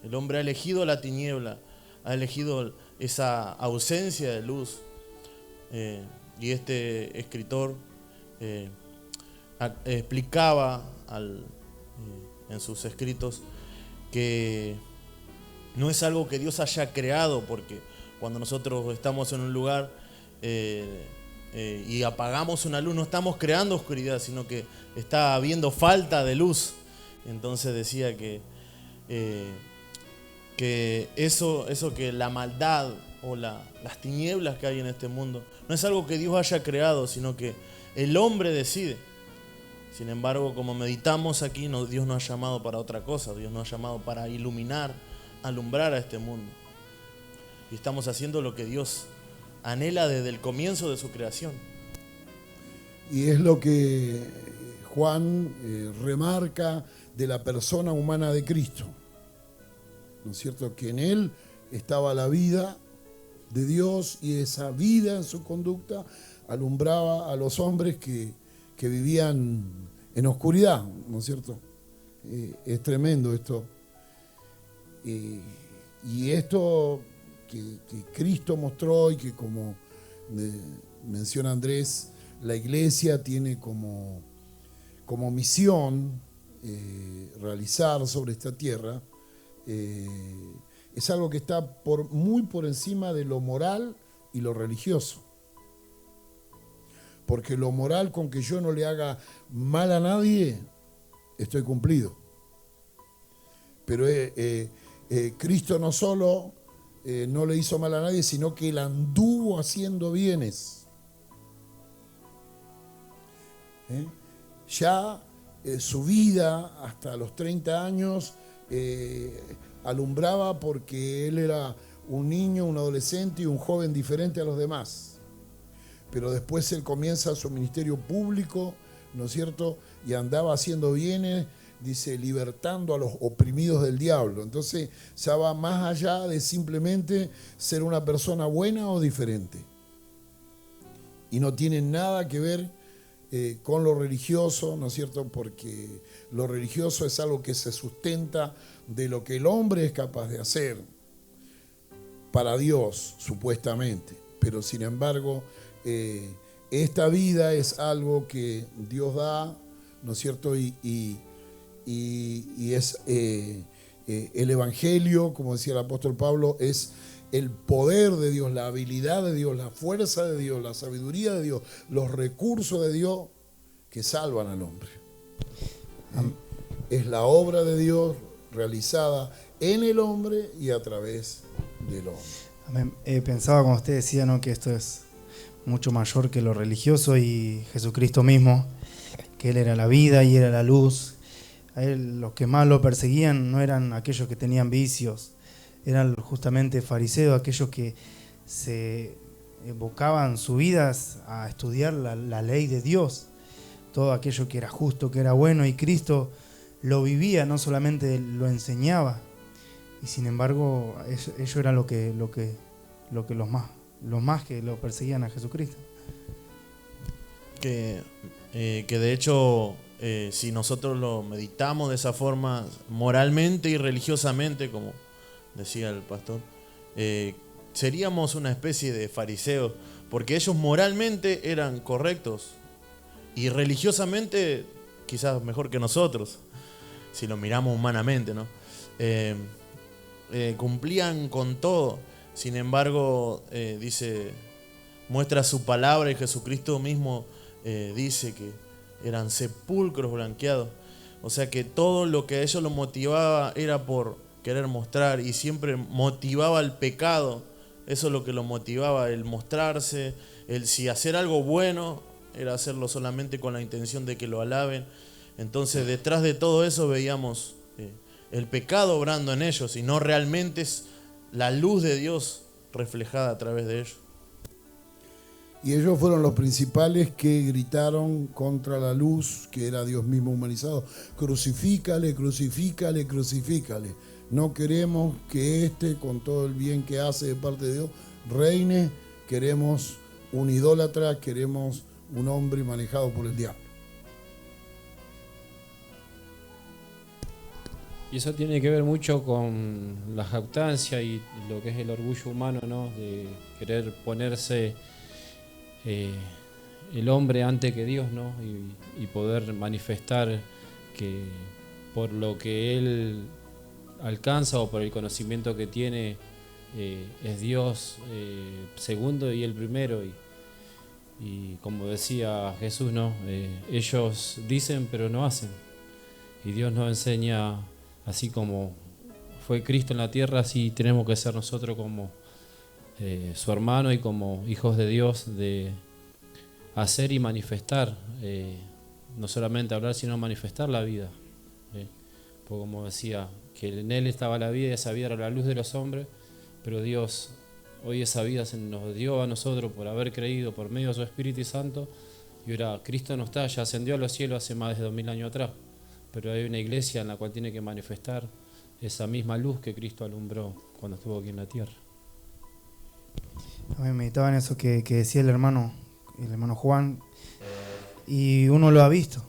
El hombre ha elegido la tiniebla, ha elegido esa ausencia de luz. Y este escritor explicaba en sus escritos que no es algo que Dios haya creado, porque cuando nosotros estamos en un lugar y apagamos una luz, no estamos creando oscuridad, sino que está habiendo falta de luz. Entonces decía que eso que la maldad o las tinieblas que hay en este mundo no es algo que Dios haya creado, sino que el hombre decide. Sin embargo, como meditamos aquí, Dios nos ha llamado para otra cosa. Dios nos ha llamado para iluminar, alumbrar a este mundo. Y estamos haciendo lo que Dios anhela desde el comienzo de su creación. Y es lo que Juan remarca de la persona humana de Cristo, ¿no es cierto? Que en él estaba la vida de Dios, y esa vida en su conducta alumbraba a los hombres que vivían en oscuridad, ¿no es cierto? Es tremendo esto. Y esto que Cristo mostró, y que, como menciona Andrés, la iglesia tiene como misión realizar sobre esta tierra, es algo que está muy por encima de lo moral y lo religioso. Porque lo moral, con que yo no le haga mal a nadie, estoy cumplido. Pero Cristo no solo no le hizo mal a nadie, sino que él anduvo haciendo bienes. Ya su vida hasta los 30 años alumbraba, porque él era un niño, un adolescente y un joven diferente a los demás. Pero después él comienza su ministerio público, ¿no es cierto? Y andaba haciendo bienes, dice, libertando a los oprimidos del diablo. Entonces ya va más allá de simplemente ser una persona buena o diferente. Y no tiene nada que ver con lo religioso, ¿no es cierto? Porque lo religioso es algo que se sustenta de lo que el hombre es capaz de hacer para Dios, supuestamente. Pero sin embargo, esta vida es algo que Dios da, ¿no es cierto? Y es el Evangelio, como decía el apóstol Pablo, es el poder de Dios, la habilidad de Dios, la fuerza de Dios, la sabiduría de Dios, los recursos de Dios que salvan al hombre. Es la obra de Dios realizada en el hombre y a través del hombre. Amén. Pensaba cuando usted decía, ¿no?, que esto es mucho mayor que lo religioso, y Jesucristo mismo, que Él era la vida y era la luz. A Él los que más lo perseguían no eran aquellos que tenían vicios, eran justamente fariseos, aquellos que se evocaban sus vidas a estudiar la ley de Dios, todo aquello que era justo, que era bueno, y Cristo lo vivía, no solamente lo enseñaba. Y sin embargo, ellos eran los más que lo perseguían a Jesucristo. Que de hecho, si nosotros lo meditamos de esa forma, moralmente y religiosamente, como decía el pastor, seríamos una especie de fariseos, porque ellos moralmente eran correctos y religiosamente quizás mejor que nosotros, si lo miramos humanamente, ¿no? Cumplían con todo. Sin embargo, muestra su palabra, y Jesucristo mismo dice que eran sepulcros blanqueados. O sea que todo lo que a ellos los motivaba era por querer mostrar, y siempre motivaba el pecado. Eso es lo que lo motivaba, el mostrarse, el si hacer algo bueno era hacerlo solamente con la intención de que lo alaben. Entonces detrás de todo eso veíamos el pecado obrando en ellos, y no realmente es la luz de Dios reflejada a través de ellos. Y ellos fueron los principales que gritaron contra la luz, que era Dios mismo humanizado: crucifícale, crucifícale, crucifícale. No queremos que con todo el bien que hace de parte de Dios, reine. Queremos un idólatra, queremos un hombre manejado por el diablo. Y eso tiene que ver mucho con la jactancia y lo que es el orgullo humano, ¿no? De querer ponerse el hombre antes que Dios, ¿no? Y poder manifestar que por lo que él alcanza o por el conocimiento que tiene es Dios segundo y el primero. Y como decía Jesús, ¿no? Ellos dicen pero no hacen. Y Dios nos enseña, así como fue Cristo en la tierra, así tenemos que ser nosotros como su hermano y como hijos de Dios, de hacer y manifestar, no solamente hablar, sino manifestar la vida. Porque como decía, que en Él estaba la vida y esa vida era la luz de los hombres, pero Dios hoy esa vida se nos dio a nosotros por haber creído por medio de su Espíritu Santo, y ahora Cristo no está, ya ascendió a los cielos hace más de 2000 años atrás. Pero hay una iglesia en la cual tiene que manifestar esa misma luz que Cristo alumbró cuando estuvo aquí en la tierra. A mí meditaba en eso que decía el hermano Juan, y uno lo ha visto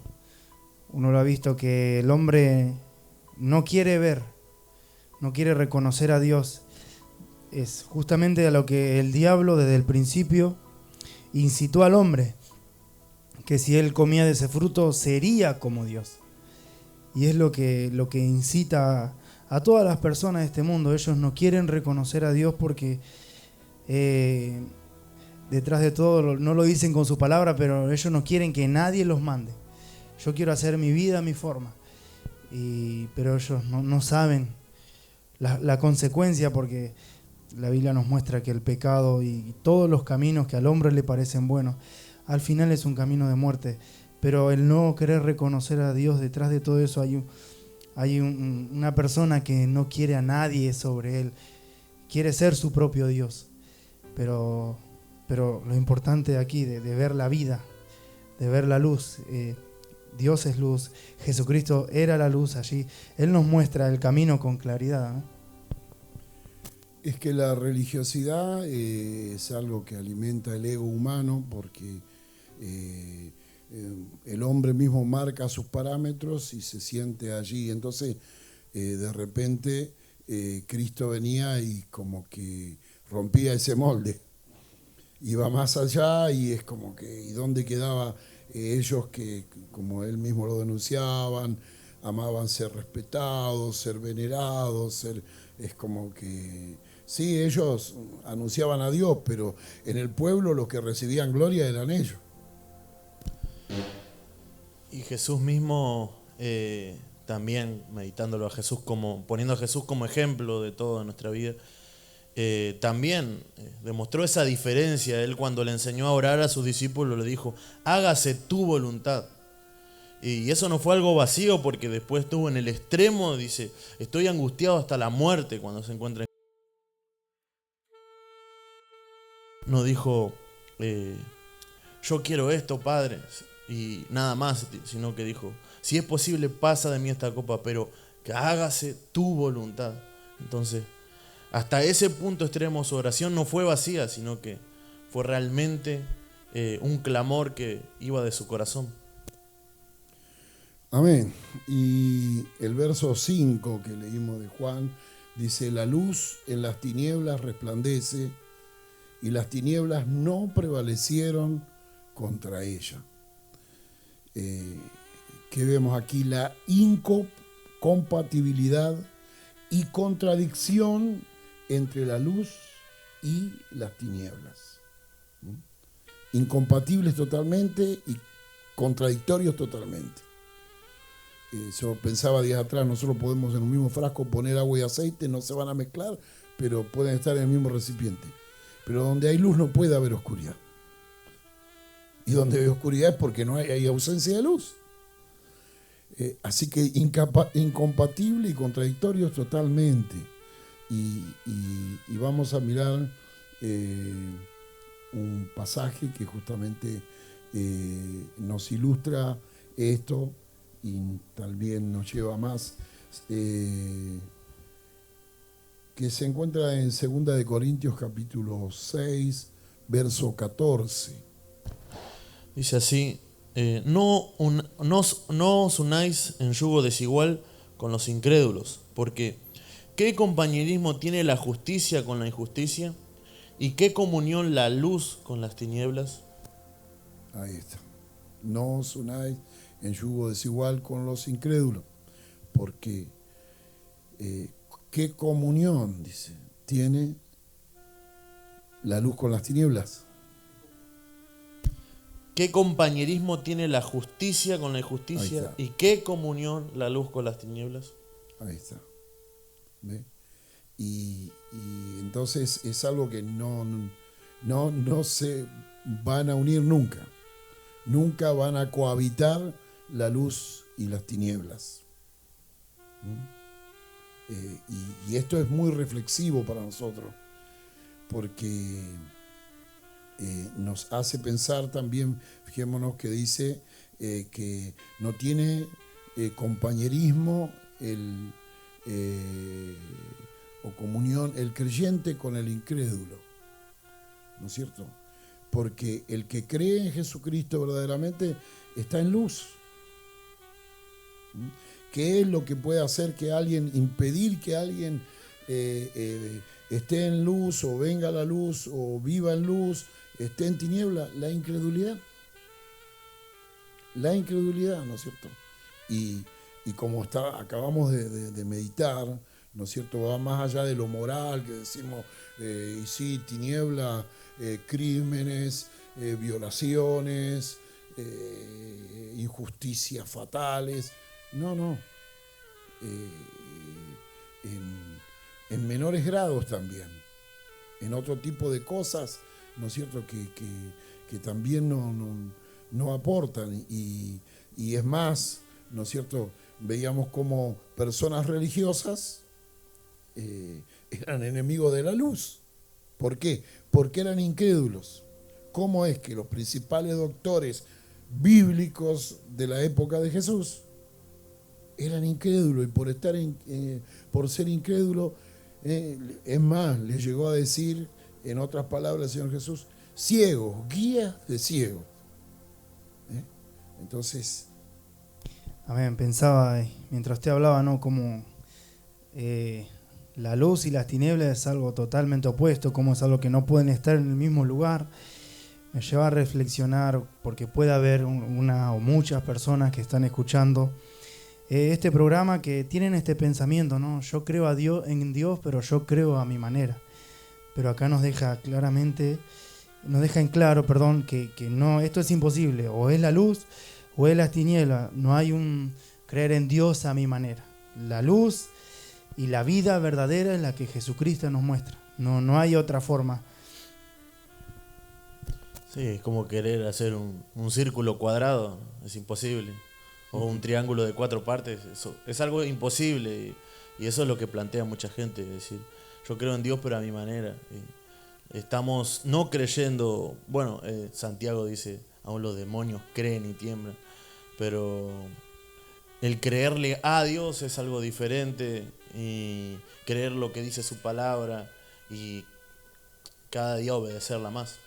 que el hombre no quiere ver, no quiere reconocer a Dios. Es justamente a lo que el diablo desde el principio incitó al hombre, que si él comía de ese fruto sería como Dios. Y es lo que incita a todas las personas de este mundo. Ellos no quieren reconocer a Dios porque detrás de todo, no lo dicen con su palabra, pero ellos no quieren que nadie los mande. Yo quiero hacer mi vida a mi forma. Pero ellos no saben la consecuencia, porque la Biblia nos muestra que el pecado y todos los caminos que al hombre le parecen buenos, al final es un camino de muerte. Pero el no querer reconocer a Dios, detrás de todo eso hay una persona que no quiere a nadie sobre él, quiere ser su propio Dios. Pero lo importante aquí de ver la vida, de ver la luz, Dios es luz, Jesucristo era la luz allí. Él nos muestra el camino con claridad, ¿no? Es que la religiosidad es algo que alimenta el ego humano porque el hombre mismo marca sus parámetros y se siente allí. Entonces, de repente, Cristo venía y como que rompía ese molde. Iba más allá y es como que, ¿y dónde quedaba ellos que, como él mismo lo denunciaban, amaban ser respetados, ser venerados, es como que, sí, ellos anunciaban a Dios, pero en el pueblo los que recibían gloria eran ellos. Y Jesús mismo, también meditándolo a Jesús poniendo a Jesús como ejemplo de todo en nuestra vida, también demostró esa diferencia. Él, cuando le enseñó a orar a sus discípulos, le dijo: hágase tu voluntad. Y eso no fue algo vacío, porque después estuvo en el extremo, dice: estoy angustiado hasta la muerte, cuando se encuentra. No dijo: yo quiero esto, Padre, y nada más, sino que dijo: si es posible, pasa de mí esta copa, pero que hágase tu voluntad. Entonces, hasta ese punto extremo, su oración no fue vacía, sino que fue realmente un clamor que iba de su corazón. Amén. Y el verso 5 que leímos de Juan dice: la luz en las tinieblas resplandece y las tinieblas no prevalecieron contra ella. ¿Qué vemos aquí? La incompatibilidad y contradicción entre la luz y las tinieblas. Incompatibles totalmente y contradictorios totalmente. Yo pensaba días atrás, nosotros podemos en un mismo frasco poner agua y aceite, no se van a mezclar, pero pueden estar en el mismo recipiente. Pero donde hay luz no puede haber oscuridad. Y donde hay oscuridad es porque no hay ausencia de luz. Así que incompatible y contradictorios totalmente. Y vamos a mirar un pasaje que justamente nos ilustra esto y también nos lleva más, que se encuentra en 2 de Corintios capítulo 6, verso 14. Dice así: no os unáis en yugo desigual con los incrédulos, porque ¿qué compañerismo tiene la justicia con la injusticia? ¿Y qué comunión la luz con las tinieblas? Ahí está. No os unáis en yugo desigual con los incrédulos, porque ¿qué comunión, dice, tiene la luz con las tinieblas? ¿Qué compañerismo tiene la justicia con la injusticia? ¿Y qué comunión la luz con las tinieblas? Ahí está. ¿Ve? Y entonces es algo que no se van a unir nunca. Nunca van a cohabitar la luz y las tinieblas. Y esto es muy reflexivo para nosotros, porque nos hace pensar también, fijémonos que dice que no tiene compañerismo o comunión el creyente con el incrédulo, ¿no es cierto? Porque el que cree en Jesucristo verdaderamente está en luz. ¿Qué es lo que puede hacer que alguien, impedir que alguien esté en luz o venga a la luz o viva en luz, esté en tiniebla? La incredulidad. La incredulidad, ¿no es cierto? Y como acabamos de meditar, ¿no es cierto? Va más allá de lo moral que decimos, y sí, tiniebla, crímenes, violaciones, injusticias fatales. No. En menores grados también, en otro tipo de cosas, ¿no es cierto?, que también no aportan. Y es más, ¿no es cierto?, veíamos como personas religiosas eran enemigos de la luz. ¿Por qué? Porque eran incrédulos. ¿Cómo es que los principales doctores bíblicos de la época de Jesús eran incrédulos, y por ser incrédulo, es más, le llegó a decir, en otras palabras, el Señor Jesús, ciegos, guías de ciegos. Entonces, Amén. Pensaba, mientras usted hablaba, ¿no? Como la luz y las tinieblas es algo totalmente opuesto, como es algo que no pueden estar en el mismo lugar. Me lleva a reflexionar, porque puede haber una o muchas personas que están escuchando este programa que tienen este pensamiento, ¿no? Yo creo en Dios, pero yo creo a mi manera. Pero acá nos deja en claro, que no, esto es imposible. O es la luz o es las tinieblas. No hay un creer en Dios a mi manera. La luz y la vida verdadera es la que Jesucristo nos muestra. No hay otra forma. Sí, es como querer hacer un círculo cuadrado, es imposible. O un triángulo de 4 partes, eso es algo imposible. Y eso es lo que plantea mucha gente, es decir, yo creo en Dios pero a mi manera. Y estamos no creyendo, bueno, Santiago dice, aún los demonios creen y tiemblan, pero el creerle a Dios es algo diferente, y creer lo que dice su palabra y cada día obedecerla más.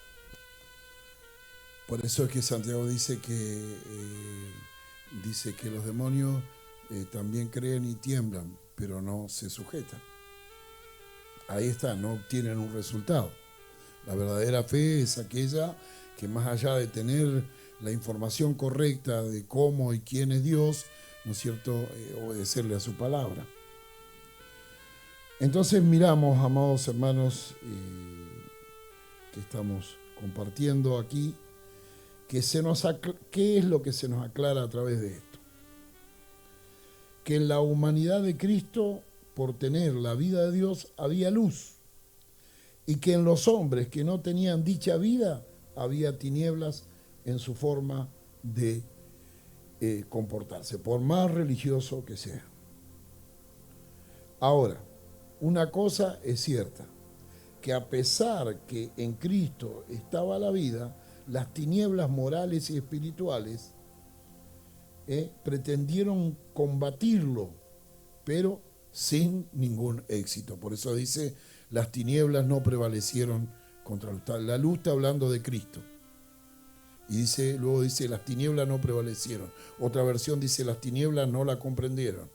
por eso es que Santiago dice que los demonios también creen y tiemblan, pero no se sujetan. Ahí está, no obtienen un resultado. La verdadera fe es aquella que, más allá de tener la información correcta de cómo y quién es Dios, ¿no es cierto?, obedecerle a su palabra. Entonces miramos, amados hermanos, que estamos compartiendo aquí, ¿qué es lo que se nos aclara a través de esto? Que en la humanidad de Cristo, por tener la vida de Dios, había luz, y que en los hombres que no tenían dicha vida había tinieblas en su forma de comportarse, por más religioso que sea. Ahora, una cosa es cierta, que a pesar que en Cristo estaba la vida, las tinieblas morales y espirituales pretendieron combatirlo, pero sin ningún éxito. Por eso dice, las tinieblas no prevalecieron contra la luz. La luz está hablando de Cristo. Y luego dice, las tinieblas no prevalecieron. Otra versión dice, las tinieblas no la comprendieron.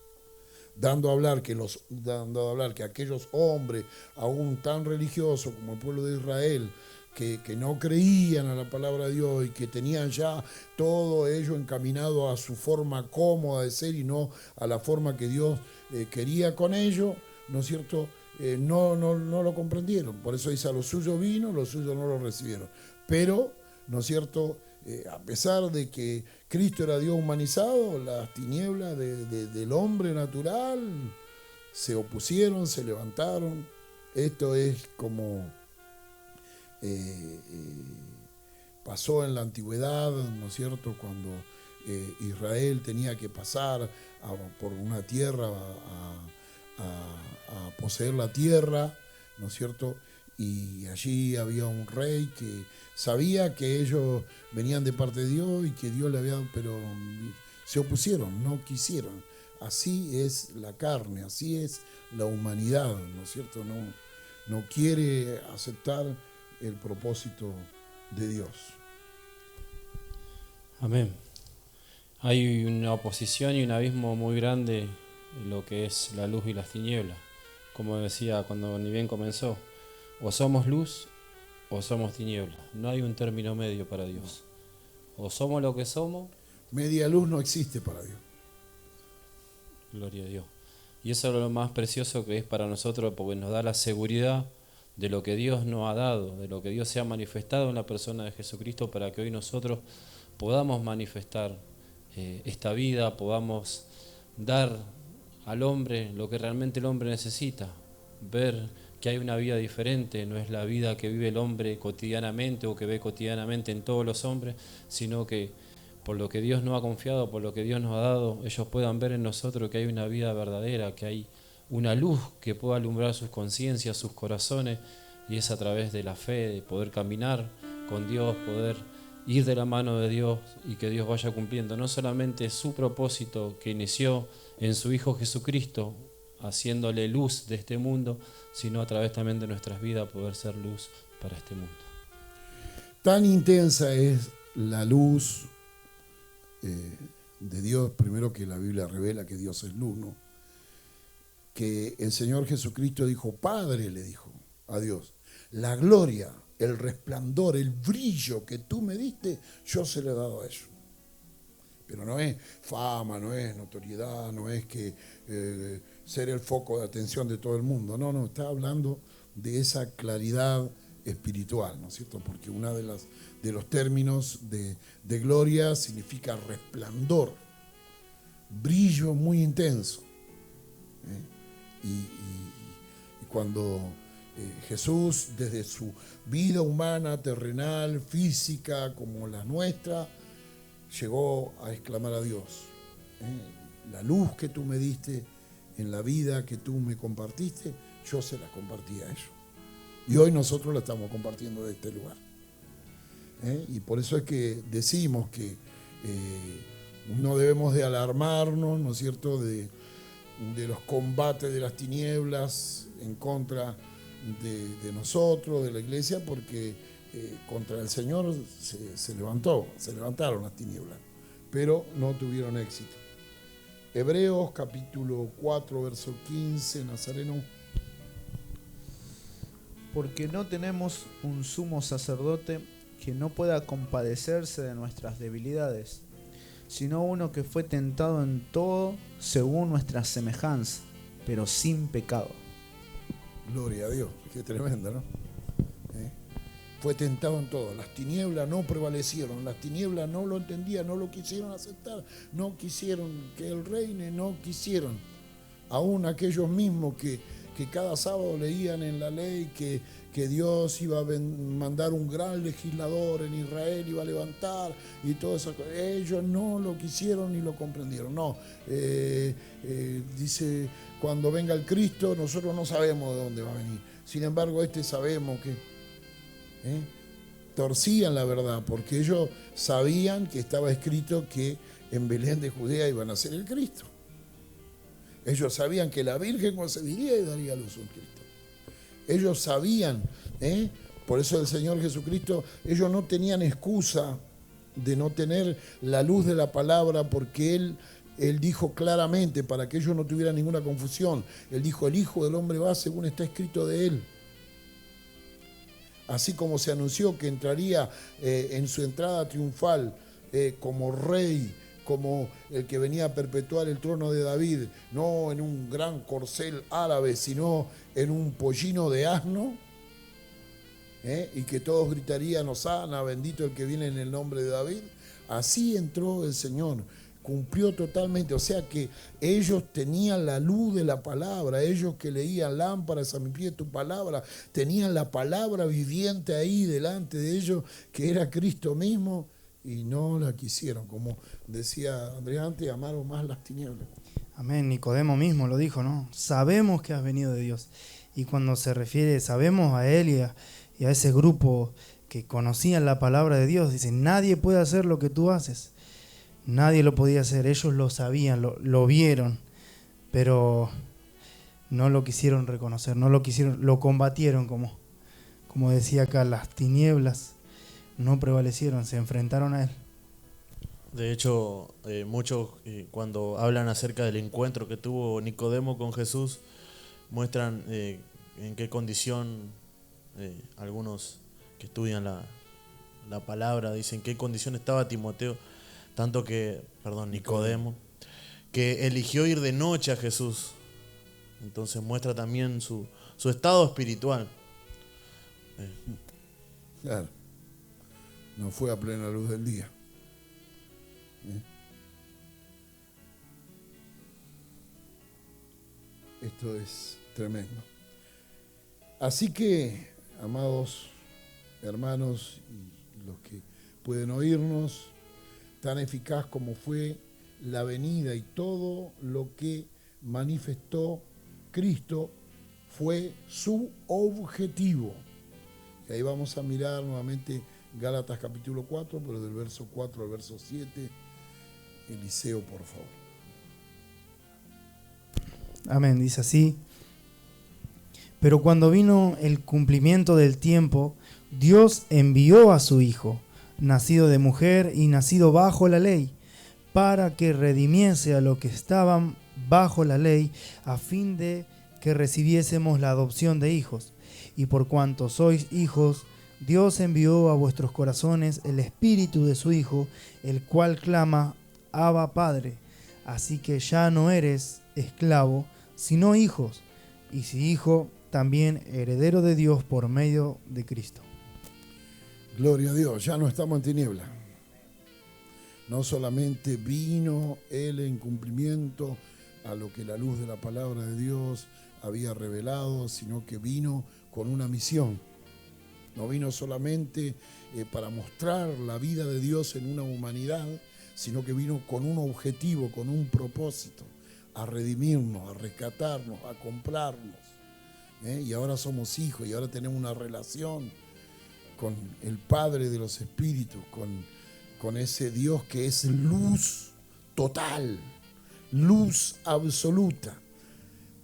Dando a hablar que aquellos hombres, aún tan religiosos como el pueblo de Israel, que no creían a la palabra de Dios y que tenían ya todo ello encaminado a su forma cómoda de ser y no a la forma que Dios quería con ellos, ¿no es cierto?, no lo comprendieron. Por eso dice, a los suyos vino, los suyos no lo recibieron. Pero, ¿no es cierto?, a pesar de que Cristo era Dios humanizado, las tinieblas del hombre natural se opusieron, se levantaron. Esto es como pasó en la antigüedad, ¿no es cierto?, cuando Israel tenía que pasar por una tierra a poseer la tierra, ¿no es cierto?, y allí había un rey que sabía que ellos venían de parte de Dios y que Dios le había dado, pero se opusieron, no quisieron. Así es la carne, así es la humanidad, ¿no es cierto? No quiere aceptar el propósito de Dios. Amén. Hay una oposición y un abismo muy grande en lo que es la luz y las tinieblas. Como decía cuando ni bien comenzó, o somos luz o somos tinieblas. No hay un término medio para Dios. O somos lo que somos. Media luz no existe para Dios. Gloria a Dios. Y eso es lo más precioso que es para nosotros, porque nos da la seguridad de lo que Dios nos ha dado, de lo que Dios se ha manifestado en la persona de Jesucristo, para que hoy nosotros podamos manifestar esta vida, podamos dar al hombre lo que realmente el hombre necesita, ver que hay una vida diferente, no es la vida que vive el hombre cotidianamente o que ve cotidianamente en todos los hombres, sino que por lo que Dios nos ha confiado, por lo que Dios nos ha dado, ellos puedan ver en nosotros que hay una vida verdadera, que hay una luz que pueda alumbrar sus conciencias, sus corazones, y es a través de la fe, de poder caminar con Dios, poder ir de la mano de Dios y que Dios vaya cumpliendo no solamente su propósito que inició en su Hijo Jesucristo, haciéndole luz de este mundo, sino a través también de nuestras vidas poder ser luz para este mundo. Tan intensa es la luz de Dios, primero que la Biblia revela que Dios es luz, ¿no? Que el Señor Jesucristo dijo, Padre, le dijo a Dios, la gloria, el resplandor, el brillo que tú me diste, yo se lo he dado a ellos. Pero no es fama, no es notoriedad, no es que ser el foco de atención de todo el mundo. No, está hablando de esa claridad espiritual, ¿no es cierto? Porque uno de los términos de gloria significa resplandor, brillo muy intenso. Y cuando Jesús, desde su vida humana, terrenal, física, como la nuestra, llegó a exclamar a Dios, la luz que tú me diste en la vida que tú me compartiste, yo se la compartí a ellos. Y hoy nosotros la estamos compartiendo de este lugar. Y por eso es que decimos que no debemos de alarmarnos, ¿no es cierto?, de los combates de las tinieblas en contra de nosotros, de la iglesia, porque contra el Señor se levantaron las tinieblas, pero no tuvieron éxito. Hebreos capítulo 4, verso 15, Nazareno. Porque no tenemos un sumo sacerdote que no pueda compadecerse de nuestras debilidades, sino uno que fue tentado en todo según nuestra semejanza, pero sin pecado. Gloria a Dios, qué tremendo, ¿no? Fue tentado en todo. Las tinieblas no prevalecieron, las tinieblas no lo entendían, no lo quisieron aceptar, no quisieron que Él reine, no quisieron. Aún aquellos mismos que cada sábado leían en la ley que Dios iba a mandar un gran legislador en Israel, iba a levantar y todo eso. Ellos no lo quisieron ni lo comprendieron. No, dice, cuando venga el Cristo, nosotros no sabemos de dónde va a venir. Sin embargo, sabemos que torcían la verdad, porque ellos sabían que estaba escrito que en Belén de Judea iba a nacer el Cristo. Ellos sabían que la Virgen concebiría y daría a luz un Cristo. Ellos sabían, por eso el Señor Jesucristo, ellos no tenían excusa de no tener la luz de la palabra, porque Él dijo claramente, para que ellos no tuvieran ninguna confusión, Él dijo, el Hijo del Hombre va según está escrito de Él. Así como se anunció que entraría en su entrada triunfal como rey, como el que venía a perpetuar el trono de David, no en un gran corcel árabe, sino en un pollino de asno, y que todos gritarían, Hosana, bendito el que viene en el nombre de David. Así entró el Señor, cumplió totalmente, o sea que ellos tenían la luz de la palabra, ellos que leían lámparas a mi pie tu palabra, tenían la palabra viviente ahí delante de ellos, que era Cristo mismo, y no la quisieron, como decía Andrés antes, amaron más las tinieblas. Amén, Nicodemo mismo lo dijo, ¿no? Sabemos que has venido de Dios. Y cuando se refiere, sabemos a él y a ese grupo que conocían la palabra de Dios, dice, nadie puede hacer lo que tú haces. Nadie lo podía hacer, ellos lo sabían, lo vieron, pero no lo quisieron reconocer, no lo quisieron, lo combatieron, como decía acá, las tinieblas no prevalecieron, se enfrentaron a Él. De hecho, muchos cuando hablan acerca del encuentro que tuvo Nicodemo con Jesús, muestran en qué condición, algunos que estudian la palabra, dicen en qué condición estaba Nicodemo, que eligió ir de noche a Jesús. Entonces muestra también su estado espiritual. Claro, no fue a plena luz del día. Esto es tremendo. Así que, amados hermanos y los que pueden oírnos, tan eficaz como fue la venida y todo lo que manifestó Cristo fue su objetivo. Y ahí vamos a mirar nuevamente Gálatas capítulo 4, pero del verso 4 al verso 7. Eliseo, por favor. Amén, dice así. Pero cuando vino el cumplimiento del tiempo, Dios envió a su Hijo, nacido de mujer y nacido bajo la ley, para que redimiese a los que estaban bajo la ley, a fin de que recibiésemos la adopción de hijos. Y por cuanto sois hijos, Dios envió a vuestros corazones el Espíritu de su Hijo, el cual clama, Abba, Padre. Así que ya no eres esclavo, sino hijos, y si hijo, también heredero de Dios por medio de Cristo. Gloria a Dios, ya no estamos en tiniebla. No solamente vino Él en cumplimiento a lo que la luz de la palabra de Dios había revelado, sino que vino con una misión. No vino solamente para mostrar la vida de Dios en una humanidad, sino que vino con un objetivo, con un propósito, a redimirnos, a rescatarnos, a comprarnos. Y ahora somos hijos y ahora tenemos una relación con el Padre de los Espíritus, con ese Dios que es luz total, luz absoluta.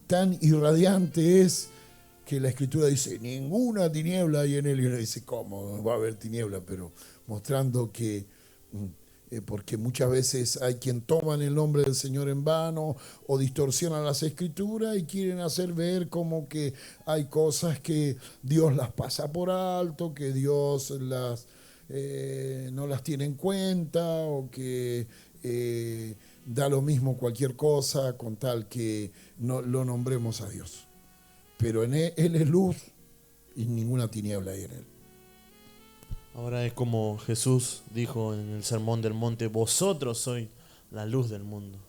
Tan irradiante es que la Escritura dice, ninguna tiniebla hay en él. Y uno dice, ¿cómo va a haber tiniebla? Pero mostrando que, porque muchas veces hay quien toman el nombre del Señor en vano o distorsionan las Escrituras y quieren hacer ver como que hay cosas que Dios las pasa por alto, que Dios no las tiene en cuenta o que da lo mismo cualquier cosa con tal que no lo nombremos a Dios. Pero en Él es luz y ninguna tiniebla hay en Él. Ahora es como Jesús dijo en el Sermón del Monte, vosotros sois la luz del mundo.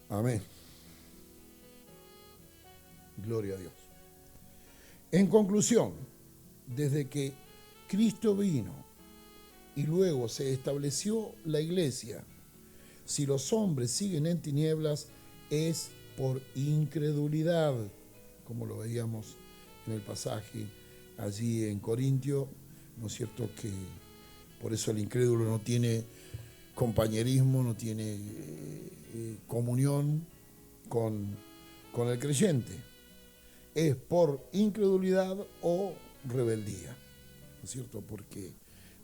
Amén. Gloria a Dios. En conclusión, desde que Cristo vino y luego se estableció la iglesia, si los hombres siguen en tinieblas es por incredulidad, como lo veíamos en el pasaje allí en Corintio, ¿no es cierto? Que por eso el incrédulo no tiene compañerismo, no tiene comunión con el creyente. Es por incredulidad o rebeldía, ¿no es cierto? Porque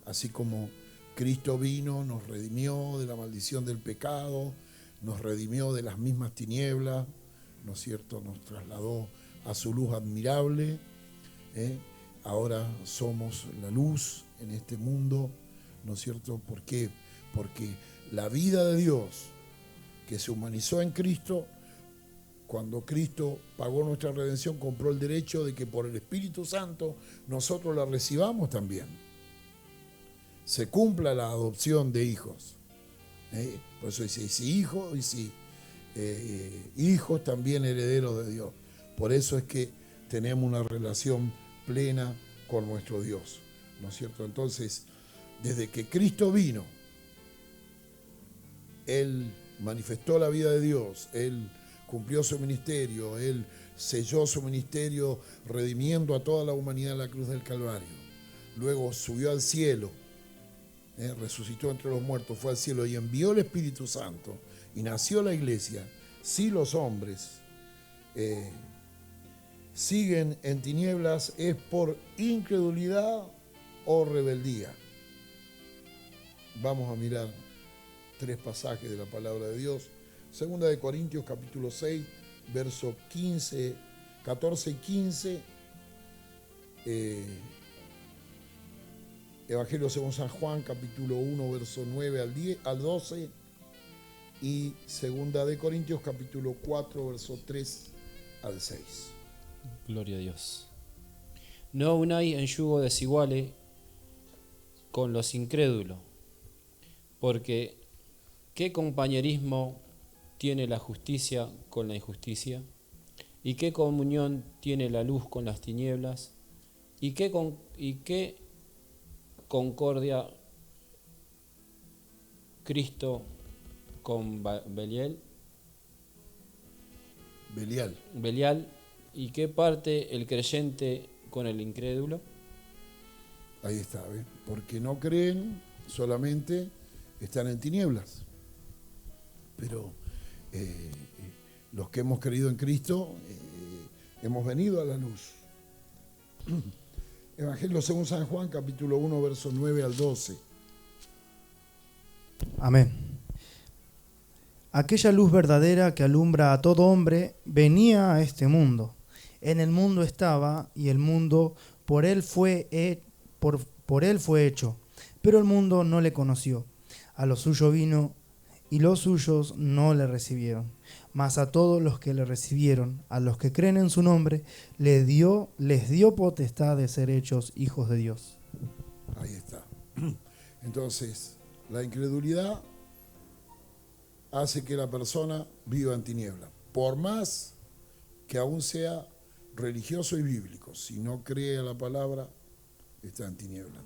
así como Cristo vino, nos redimió de la maldición del pecado, nos redimió de las mismas tinieblas, ¿no es cierto? Nos trasladó a su luz admirable. Ahora somos la luz en este mundo, ¿no es cierto? ¿Por qué? Porque la vida de Dios que se humanizó en Cristo, cuando Cristo pagó nuestra redención, compró el derecho de que por el Espíritu Santo nosotros la recibamos también. Se cumpla la adopción de hijos. Por eso dice, y si hijos, y si hijos también herederos de Dios. Por eso es que tenemos una relación plena con nuestro Dios, ¿no es cierto? Entonces, desde que Cristo vino, Él manifestó la vida de Dios, Él cumplió su ministerio, Él selló su ministerio redimiendo a toda la humanidad en la cruz del Calvario. Luego subió al cielo, resucitó entre los muertos, fue al cielo y envió el Espíritu Santo y nació la iglesia. Si los hombres siguen en tinieblas es por incredulidad o rebeldía. Vamos a mirar 3 pasajes de la palabra de Dios. Segunda de Corintios capítulo 6, versos 14 y 15. Evangelio según San Juan capítulo 1, verso 9 al 12. Y segunda de Corintios capítulo 4, verso 3 al 6. Gloria a Dios. No unáis en yugo desiguales con los incrédulos, porque ¿qué compañerismo tiene la justicia con la injusticia? ¿Y qué comunión tiene la luz con las tinieblas? ¿Y qué concordia Cristo con Belial? ¿Y qué parte el creyente con el incrédulo? Ahí está, ¿ves? Porque no creen, solamente están en tinieblas. Pero los que hemos creído en Cristo, hemos venido a la luz. Evangelio según San Juan, capítulo 1, versos 9 al 12. Amén. Aquella luz verdadera que alumbra a todo hombre venía a este mundo. En el mundo estaba, y el mundo por él fue hecho, pero el mundo no le conoció. A lo suyo vino, y los suyos no le recibieron. Mas a todos los que le recibieron, a los que creen en su nombre, les dio potestad de ser hechos hijos de Dios. Ahí está. Entonces, la incredulidad hace que la persona viva en tiniebla. Por más que aún sea religioso y bíblico, si no cree a la palabra, está en tiniebla.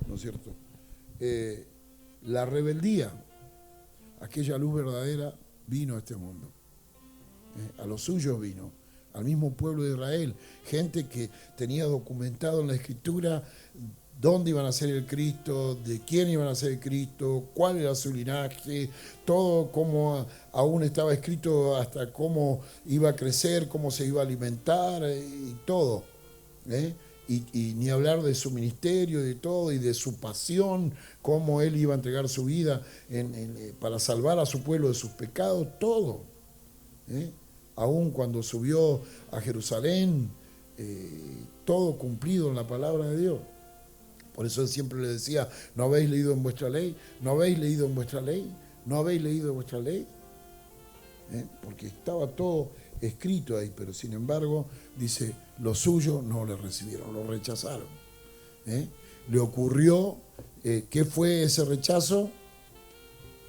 ¿No es cierto? La rebeldía, aquella luz verdadera, vino a este mundo. A los suyos vino, al mismo pueblo de Israel, gente que tenía documentado en la Escritura dónde iban a ser el Cristo, de quién iban a ser el Cristo, cuál era su linaje, todo como aún estaba escrito, hasta cómo iba a crecer, cómo se iba a alimentar y todo. Y ni hablar de su ministerio, de todo, y de su pasión, cómo él iba a entregar su vida para salvar a su pueblo de sus pecados, todo. Aún cuando subió a Jerusalén, todo cumplido en la palabra de Dios. Por eso él siempre le decía, ¿no habéis leído en vuestra ley? ¿No habéis leído en vuestra ley? ¿No habéis leído en vuestra ley? Porque estaba todo escrito ahí, pero sin embargo, dice, los suyos no le recibieron, lo rechazaron. Le ocurrió, ¿qué fue ese rechazo?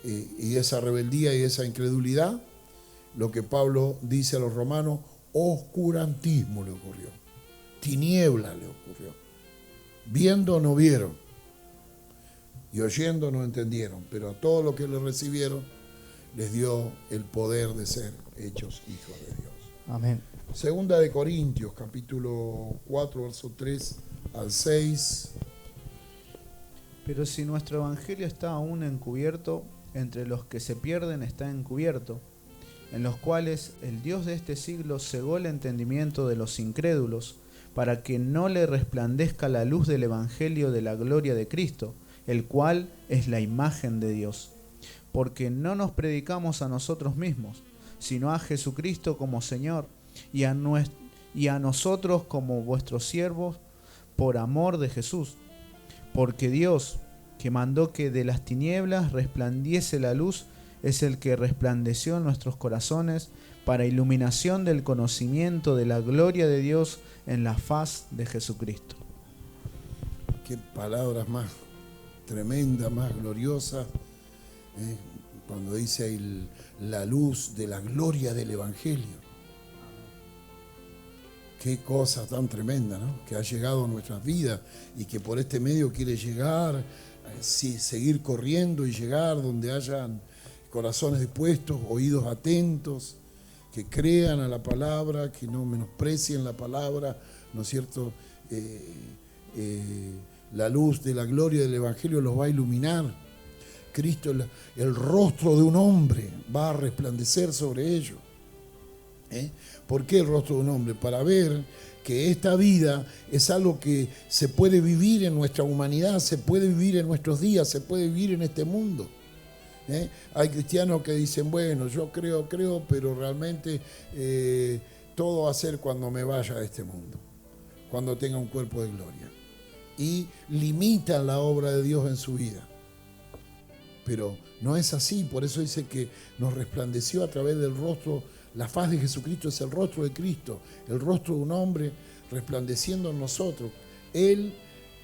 Y esa rebeldía y esa incredulidad, lo que Pablo dice a los romanos, oscurantismo le ocurrió, tiniebla le ocurrió. Viendo no vieron y oyendo no entendieron, pero a todos los que le recibieron les dio el poder de ser hechos hijos de Dios. Amén. Segunda de Corintios, capítulo 4, verso 3 al 6. Pero si nuestro evangelio está aún encubierto, entre los que se pierden está encubierto, en los cuales el Dios de este siglo cegó el entendimiento de los incrédulos, para que no le resplandezca la luz del evangelio de la gloria de Cristo, el cual es la imagen de Dios. Porque no nos predicamos a nosotros mismos, sino a Jesucristo como Señor, y a nosotros como vuestros siervos, por amor de Jesús. Porque Dios, que mandó que de las tinieblas resplandiese la luz, es el que resplandeció en nuestros corazones para iluminación del conocimiento de la gloria de Dios en la faz de Jesucristo. Qué palabras más tremendas, más gloriosas, cuando dice ahí la luz de la gloria del Evangelio. Qué cosa tan tremenda, ¿no? Que ha llegado a nuestras vidas y que por este medio quiere llegar, seguir corriendo y llegar donde hayan corazones dispuestos, oídos atentos, que crean a la palabra, que no menosprecien la palabra, ¿no es cierto? La luz de la gloria del Evangelio los va a iluminar. Cristo, el rostro de un hombre va a resplandecer sobre ellos. ¿Por qué el rostro de un hombre? Para ver que esta vida es algo que se puede vivir en nuestra humanidad, se puede vivir en nuestros días, se puede vivir en este mundo. Hay cristianos que dicen, bueno, yo creo, pero realmente todo va a ser cuando me vaya de este mundo, cuando tenga un cuerpo de gloria. Y limitan la obra de Dios en su vida. Pero no es así, por eso dice que nos resplandeció a través del rostro. La faz de Jesucristo es el rostro de Cristo, el rostro de un hombre resplandeciendo en nosotros. Él,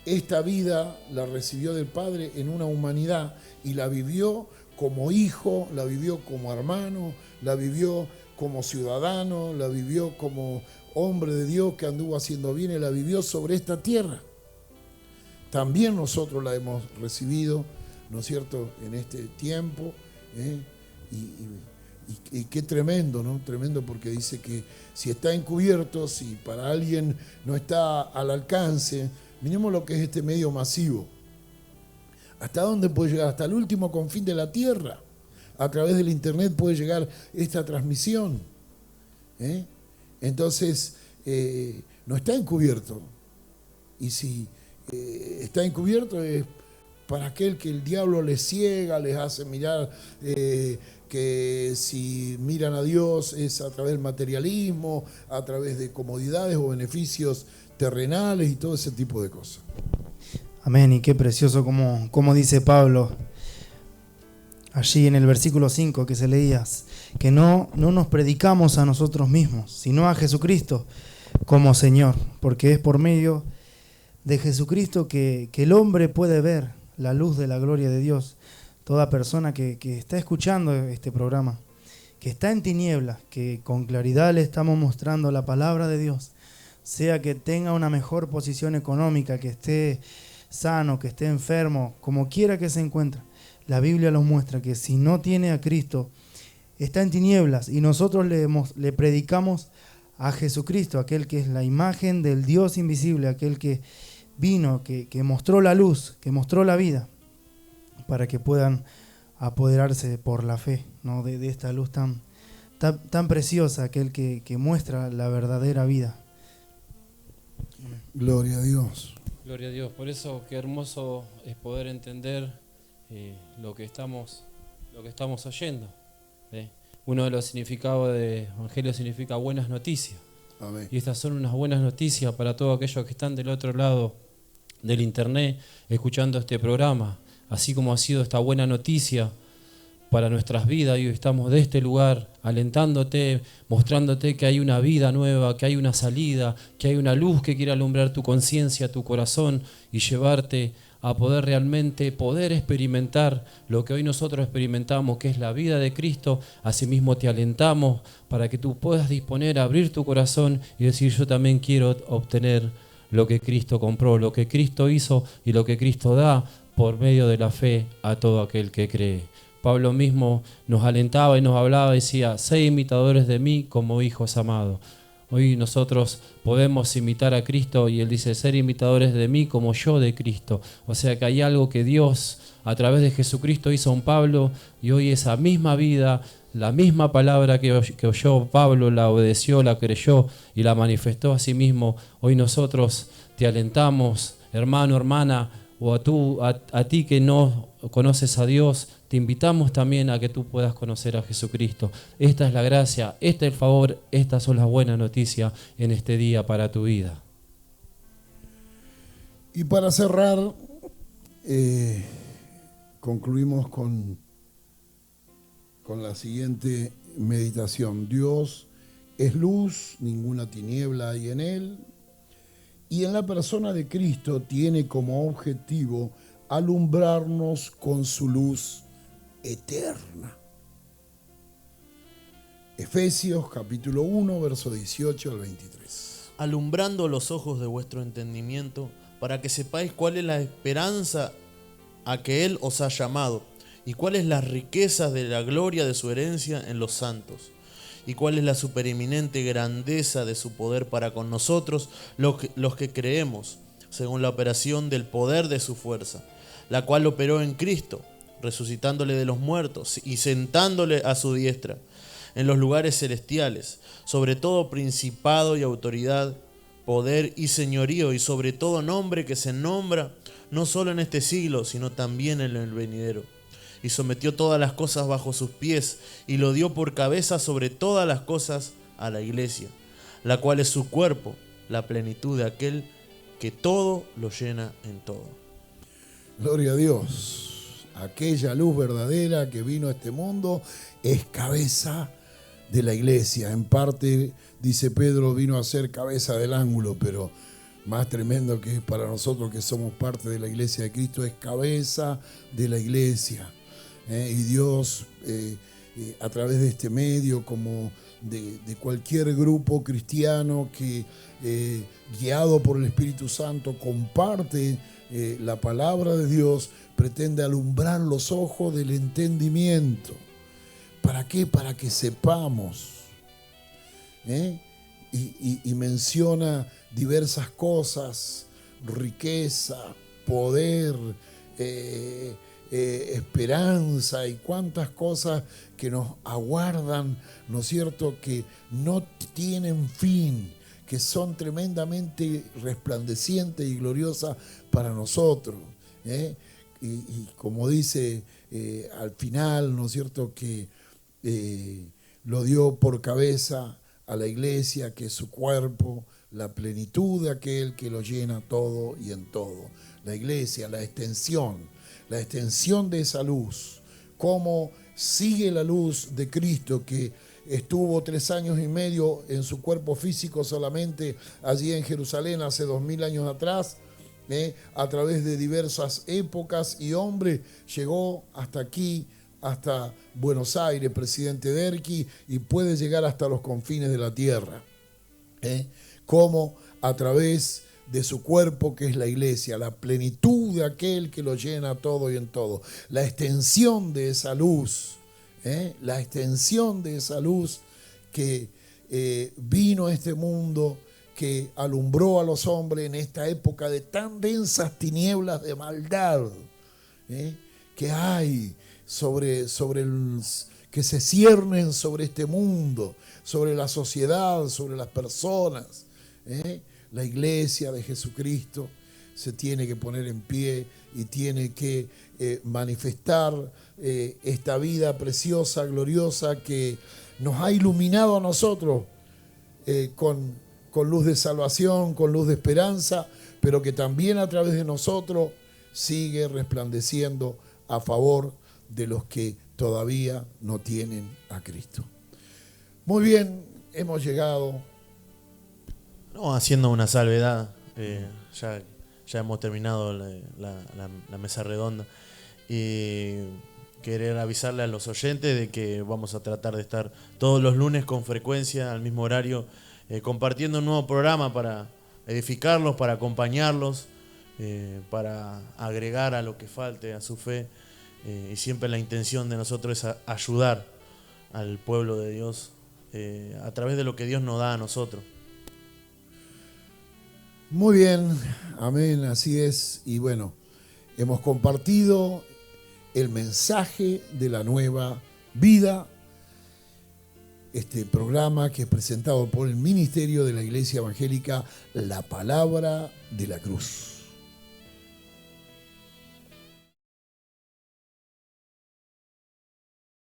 esta vida la recibió del Padre en una humanidad y la vivió como hijo, la vivió como hermano, la vivió como ciudadano, la vivió como hombre de Dios que anduvo haciendo bien y la vivió sobre esta tierra. También nosotros la hemos recibido, ¿no es cierto?, en este tiempo, y qué tremendo, ¿no? Tremendo, porque dice que si está encubierto, si para alguien no está al alcance, Miremos lo que es este medio masivo. ¿Hasta dónde puede llegar? Hasta el último confín de la tierra. A través del internet puede llegar esta transmisión. Entonces, no está encubierto. Y si está encubierto es para aquel que el diablo les ciega, les hace mirar que si miran a Dios es a través del materialismo, a través de comodidades o beneficios terrenales y todo ese tipo de cosas. Amén, y qué precioso como dice Pablo allí en el versículo 5 que se leía, que no nos predicamos a nosotros mismos, sino a Jesucristo como Señor, porque es por medio de Jesucristo que el hombre puede ver la luz de la gloria de Dios. Toda persona que está escuchando este programa, que está en tinieblas, que con claridad le estamos mostrando la palabra de Dios, sea que tenga una mejor posición económica, que esté sano, que esté enfermo, como quiera que se encuentre, la Biblia nos muestra que si no tiene a Cristo, está en tinieblas, y nosotros le predicamos a Jesucristo, aquel que es la imagen del Dios invisible, aquel que vino, que mostró la luz, que mostró la vida, para que puedan apoderarse por la fe, ¿no? de esta luz tan preciosa, aquel que muestra la verdadera vida. Gloria a Dios. Gloria a Dios. Por eso qué hermoso es poder entender lo que estamos oyendo. Uno de los significados de evangelio significa buenas noticias. Amén. Y estas son unas buenas noticias para todos aquellos que están del otro lado del internet escuchando este programa. Así como ha sido esta buena noticia para nuestras vidas, y hoy estamos de este lugar alentándote, mostrándote que hay una vida nueva, que hay una salida, que hay una luz que quiere alumbrar tu conciencia, tu corazón y llevarte a poder realmente experimentar lo que hoy nosotros experimentamos, que es la vida de Cristo. Asimismo te alentamos para que tú puedas disponer a abrir tu corazón y decir: yo también quiero obtener lo que Cristo compró, lo que Cristo hizo y lo que Cristo da por medio de la fe a todo aquel que cree. Pablo mismo nos alentaba y nos hablaba y decía: sed imitadores de mí como hijos amados. Hoy nosotros podemos imitar a Cristo y Él dice: ser imitadores de mí como yo de Cristo. O sea que hay algo que Dios a través de Jesucristo hizo en Pablo, y hoy esa misma vida, la misma palabra que oyó Pablo, la obedeció, la creyó y la manifestó a sí mismo. Hoy nosotros te alentamos, hermano, hermana, o a ti que no conoces a Dios, te invitamos también a que tú puedas conocer a Jesucristo. Esta es la gracia, este es el favor, estas son las buenas noticias en este día para tu vida. Y para cerrar, concluimos con la siguiente meditación. Dios es luz, ninguna tiniebla hay en Él. Y en la persona de Cristo tiene como objetivo alumbrarnos con su luz eterna. Efesios capítulo 1, verso 18 al 23. Alumbrando los ojos de vuestro entendimiento, para que sepáis cuál es la esperanza a que Él os ha llamado, y cuáles las riquezas de la gloria de su herencia en los santos, y cuál es la supereminente grandeza de su poder para con nosotros, los que creemos, según la operación del poder de su fuerza, la cual operó en Cristo, resucitándole de los muertos y sentándole a su diestra, en los lugares celestiales, sobre todo principado y autoridad, poder y señorío, y sobre todo nombre que se nombra, no solo en este siglo, sino también en el venidero. Y sometió todas las cosas bajo sus pies, y lo dio por cabeza sobre todas las cosas a la iglesia, la cual es su cuerpo, la plenitud de aquel que todo lo llena en todo. Gloria a Dios. Aquella luz verdadera que vino a este mundo es cabeza de la iglesia. En parte, dice Pedro, vino a ser cabeza del ángulo, pero más tremendo que es para nosotros que somos parte de la iglesia de Cristo, es cabeza de la iglesia. Y Dios, a través de este medio, como de cualquier grupo cristiano que, guiado por el Espíritu Santo, comparte la palabra de Dios, pretende alumbrar los ojos del entendimiento. ¿Para qué? Para que sepamos. Y menciona diversas cosas riqueza, poder, esperanza y cuántas cosas que nos aguardan, ¿no es cierto?, que no tienen fin, que son tremendamente resplandecientes y gloriosas para nosotros, ¿eh? Y como dice al final, ¿no es cierto?, que lo dio por cabeza a la iglesia, que es su cuerpo, la plenitud de aquel que lo llena todo y en todo. La iglesia, la extensión de esa luz, cómo sigue la luz de Cristo que estuvo 3 años y medio en su cuerpo físico solamente allí en Jerusalén hace 2000 años atrás, a través de diversas épocas y hombre llegó hasta aquí, hasta Buenos Aires, presidente Derqui, y puede llegar hasta los confines de la tierra. Como a través de su cuerpo que es la iglesia, la plenitud de aquel que lo llena todo y en todo, la extensión de esa luz, la extensión de esa luz que vino a este mundo, que alumbró a los hombres en esta época de tan densas tinieblas de maldad que hay que se ciernen sobre este mundo, sobre la sociedad, sobre las personas. La iglesia de Jesucristo se tiene que poner en pie y tiene que manifestar esta vida preciosa, gloriosa que nos ha iluminado a nosotros con luz de salvación, con luz de esperanza, pero que también a través de nosotros sigue resplandeciendo a favor de los que todavía no tienen a Cristo. Muy bien, hemos llegado. No, haciendo una salvedad, ya hemos terminado la mesa redonda y querer avisarle a los oyentes de que vamos a tratar de estar todos los lunes con frecuencia al mismo horario, compartiendo un nuevo programa para edificarlos, para acompañarlos, para agregar a lo que falte a su fe, y siempre la intención de nosotros es ayudar al pueblo de Dios a través de lo que Dios nos da a nosotros. Muy bien, amén, así es. Y bueno, hemos compartido el mensaje de la nueva vida, este programa que es presentado por el Ministerio de la Iglesia Evangélica La Palabra de la Cruz.